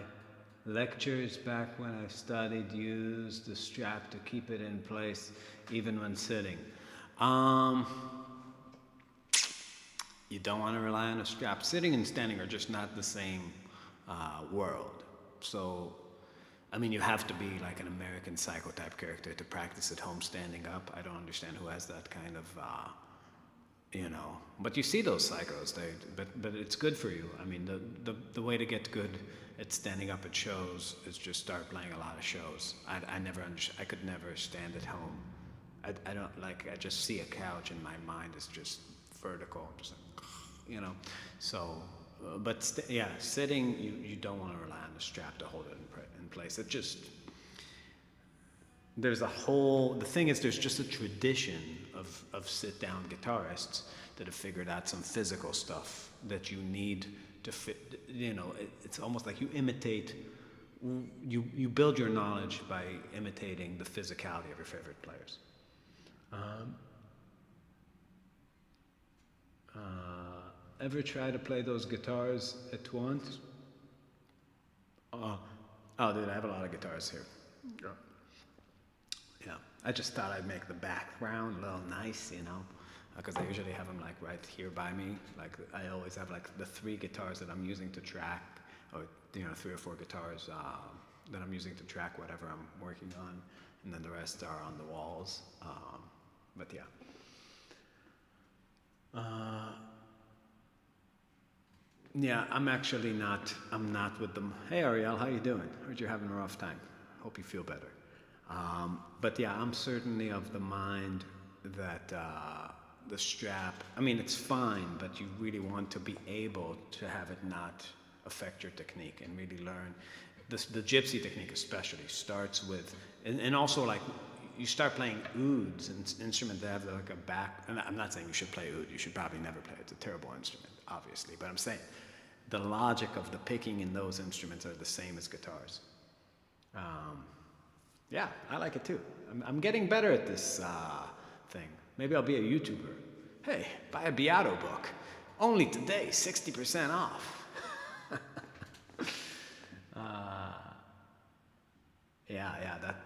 lectures back when I studied use the strap to keep it in place even when sitting. You don't want to rely on a strap. Sitting and standing are just not the same world. So, I mean, you have to be like an American Psycho type character to practice at home standing up. I don't understand who has that kind of, But you see those psychos, but it's good for you. I mean, the way to get good at standing up at shows is just start playing a lot of shows. I could never stand at home. I don't like. I just see a couch and my mind is just vertical. Just like, So, but sitting, you don't want to rely on the strap to hold it in place. It just the thing is, there's just a tradition of sit down guitarists that have figured out some physical stuff that you need to fit. It's almost like you imitate. You build your knowledge by imitating the physicality of your favorite players. Ever try to play those guitars at once? Oh, dude, I have a lot of guitars here. Yeah, I just thought I'd make the background a little nice, because I usually have them like right here by me. Like I always have like the 3 guitars that I'm using to track, or 3 or 4 guitars that I'm using to track whatever I'm working on, and then the rest are on the walls. But yeah. Yeah, I'm not with them. Hey Ariel, how you doing? Heard you're having a rough time. Hope you feel better. But yeah, I'm certainly of the mind that the strap, I mean, it's fine, but you really want to be able to have it not affect your technique and really learn. The gypsy technique especially starts with, and also like, you start playing ouds, an instrument that have like a back, and I'm not saying you should play oud, you should probably never play it, it's a terrible instrument, obviously, but I'm saying the logic of the picking in those instruments are the same as guitars. Yeah, I like it too. I'm getting better at this thing. Maybe I'll be a YouTuber. Hey, buy a Beato book. Only today, 60% off.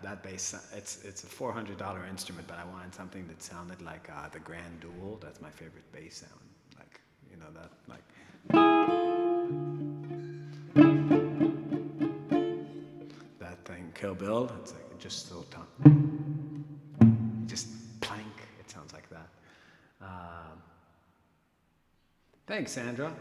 That bass, it's a $400 instrument, but I wanted something that sounded like the Grand Duel. That's my favorite bass sound. Like, that, like. That thing, Kill Bill, it's like just so just plank, it sounds like that. Thanks, Sandra.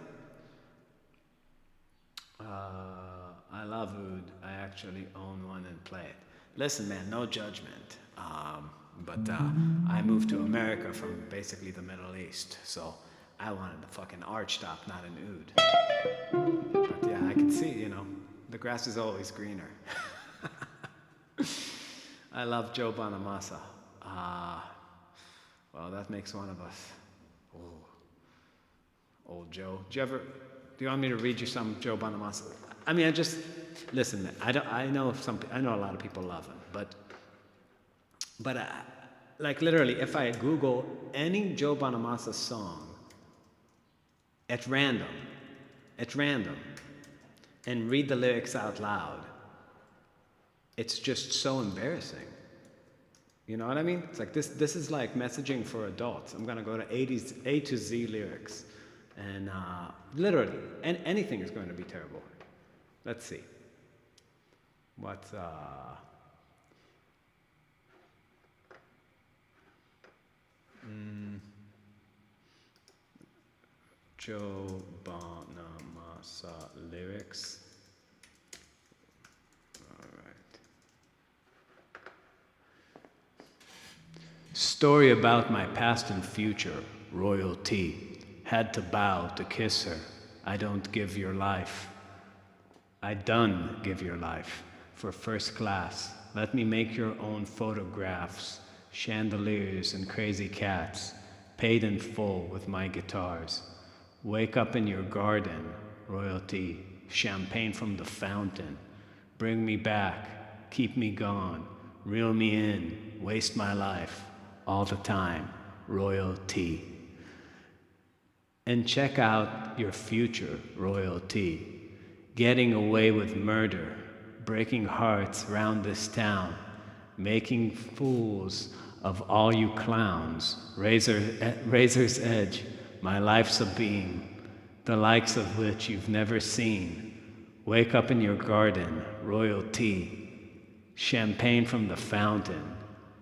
I love oud. I actually own one and play it. Listen, man, no judgment. But I moved to America from basically the Middle East, so I wanted a fucking arch top, not an oud. But yeah, I can see, the grass is always greener. I love Joe Bonamassa. Well, that makes one of us. Oh, old Joe. Do you want me to read you some Joe Bonamassa? I mean, listen, man, I know a lot of people love him, but like literally, if I Google any Joe Bonamassa song at random, and read the lyrics out loud, it's just so embarrassing. You know what I mean? It's like this is like messaging for adults. I'm gonna go to A to Z lyrics, and literally, anything is going to be terrible. Let's see. What's Joe Bonamassa lyrics. All right. Story about my past and future, royalty. Had to bow to kiss her. I don't give your life. I done give your life for first class. Let me make your own photographs, chandeliers and crazy cats, paid in full with my guitars. Wake up in your garden, royalty, champagne from the fountain. Bring me back, keep me gone, reel me in, waste my life, all the time, royalty. And check out your future royalty, getting away with murder, breaking hearts round this town, making fools of all you clowns, razor's edge, my life's a beam, the likes of which you've never seen. Wake up in your garden, royalty, champagne from the fountain,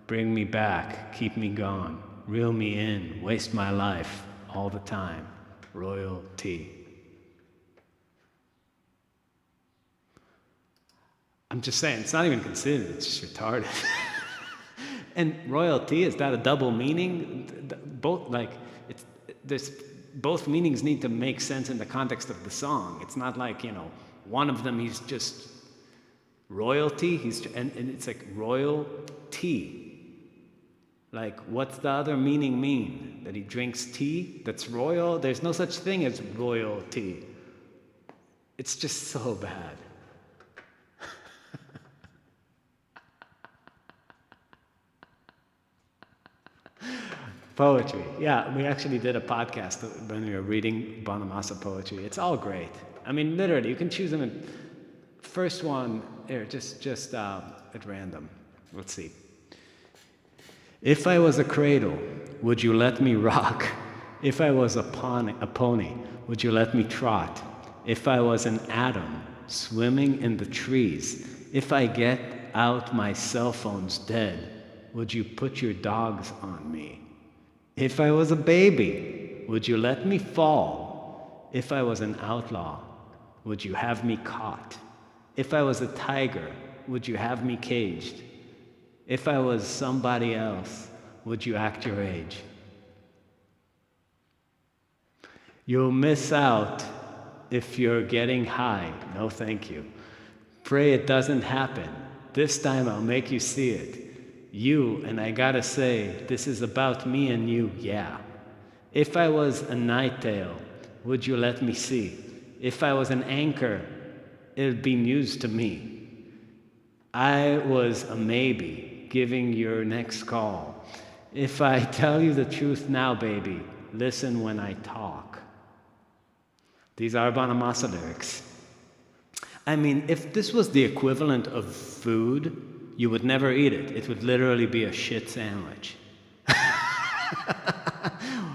bring me back, keep me gone, reel me in, waste my life all the time. Royalty. I'm just saying, it's not even considered, it's just retarded. And royalty, is that a double meaning? Both, like, both meanings need to make sense in the context of the song. It's not like, one of them he's just royalty, and it's like royalty. Like, what's the other meaning mean? That he drinks tea that's royal? There's no such thing as royalty. It's just so bad. Poetry. Yeah, we actually did a podcast when we were reading Bonamassa poetry. It's all great. I mean, literally, you can choose them. First one, here, just at random. Let's see. If I was a cradle, would you let me rock? If I was a pony, would you let me trot? If I was an atom swimming in the trees, if I get out my cell phone's dead, would you put your dogs on me? If I was a baby, would you let me fall? If I was an outlaw, would you have me caught? If I was a tiger, would you have me caged? If I was somebody else, would you act your age? You'll miss out if you're getting high. No, thank you. Pray it doesn't happen. This time I'll make you see it. You, and I gotta say, this is about me and you, yeah. If I was a nighttail, would you let me see? If I was an anchor, it'd be news to me. I was a maybe, giving your next call. If I tell you the truth now, baby, listen when I talk. These are Bonamassa lyrics. I mean, if this was the equivalent of food, you would never eat it. It would literally be a shit sandwich.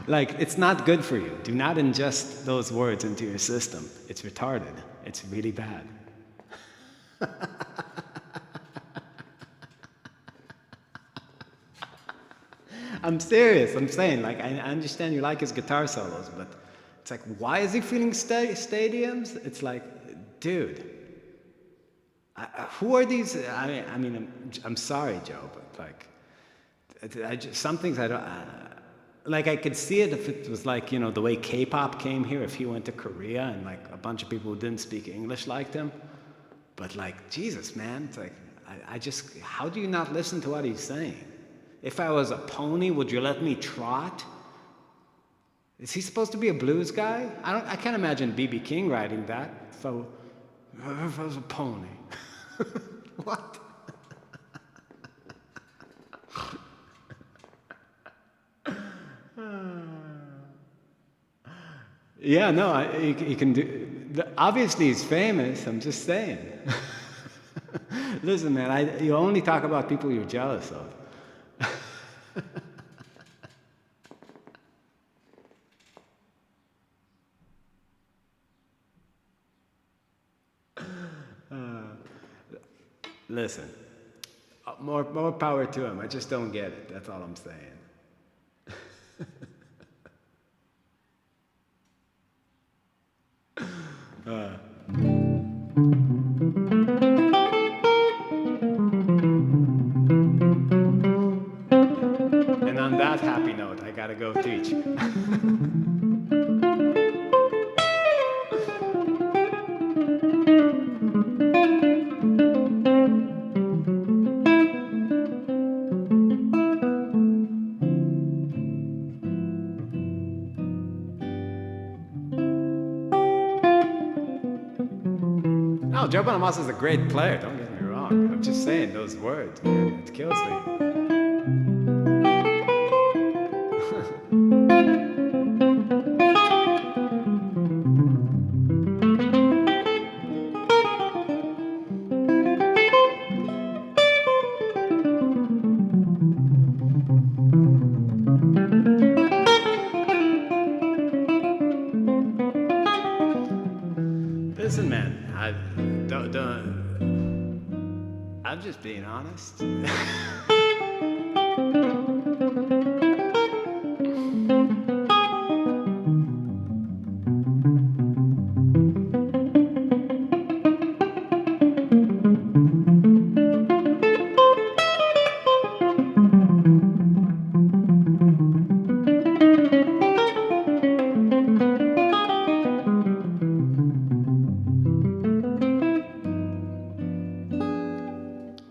Like, it's not good for you. Do not ingest those words into your system. It's retarded. It's really bad. I'm serious. I'm saying, like, I understand you like his guitar solos, but it's like, why is he feeling stadiums? It's like, dude, who are these? I mean, I'm sorry, Joe, but like, some things I don't. Like, I could see it if it was like, the way K-pop came here, if he went to Korea and like a bunch of people who didn't speak English liked him. But like, Jesus, man, it's like, I just, how do you not listen to what he's saying? If I was a pony, would you let me trot? Is he supposed to be a blues guy? I can't imagine B.B. King writing that. If I was a pony. What? Yeah, no, he can do. Obviously, he's famous. I'm just saying. Listen, man, you only talk about people you're jealous of. Listen, more power to him. I just don't get it. That's all I'm saying. And on that happy note, I gotta go teach. No, Joe Bonamassa is a great player, don't get me wrong. I'm just saying those words, man, it kills me. I don't. I'm just being honest.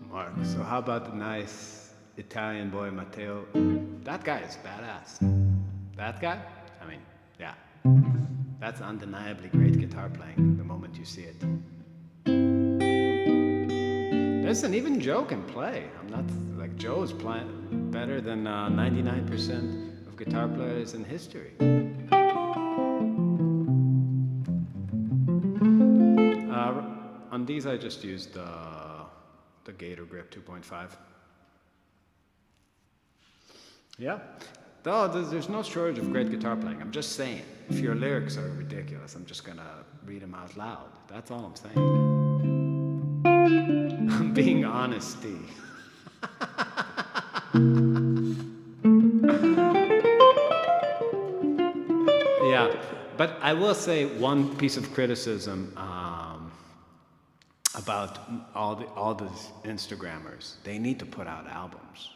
Mark, so how about the nice Italian boy Matteo? That guy is badass. That guy? I mean, yeah. That's undeniably great guitar playing the moment you see it. Listen, even Joe can play. I'm not like Joe is playing better than 99% of guitar players in history. On these, I just used the Gator Grip 2.5. Yeah. No, there's no shortage of great guitar playing. I'm just saying, if your lyrics are ridiculous, I'm just gonna read them out loud. That's all I'm saying. I'm being honest, Steve. Yeah, but I will say one piece of criticism about all these Instagrammers. They need to put out albums.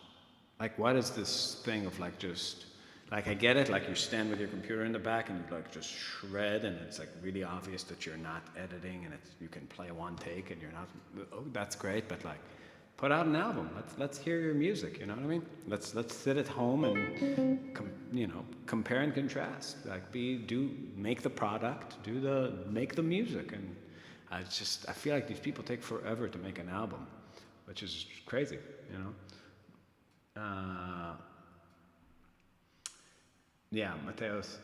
Like, what is this thing of like just like I get it, like you stand with your computer in the back and you like just shred, and it's like really obvious that you're not editing, and you can play one take and you're not. Oh, that's great, but like, put out an album. Let's hear your music. You know what I mean? Let's sit at home and compare and contrast. Like make the product, make the music, and I feel like these people take forever to make an album, which is crazy. You know. Yeah, Mateo's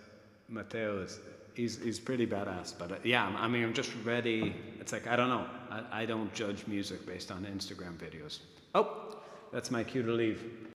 he's pretty badass, but yeah, I mean, I'm just ready. It's like, I don't know. I don't judge music based on Instagram videos. Oh, that's my cue to leave.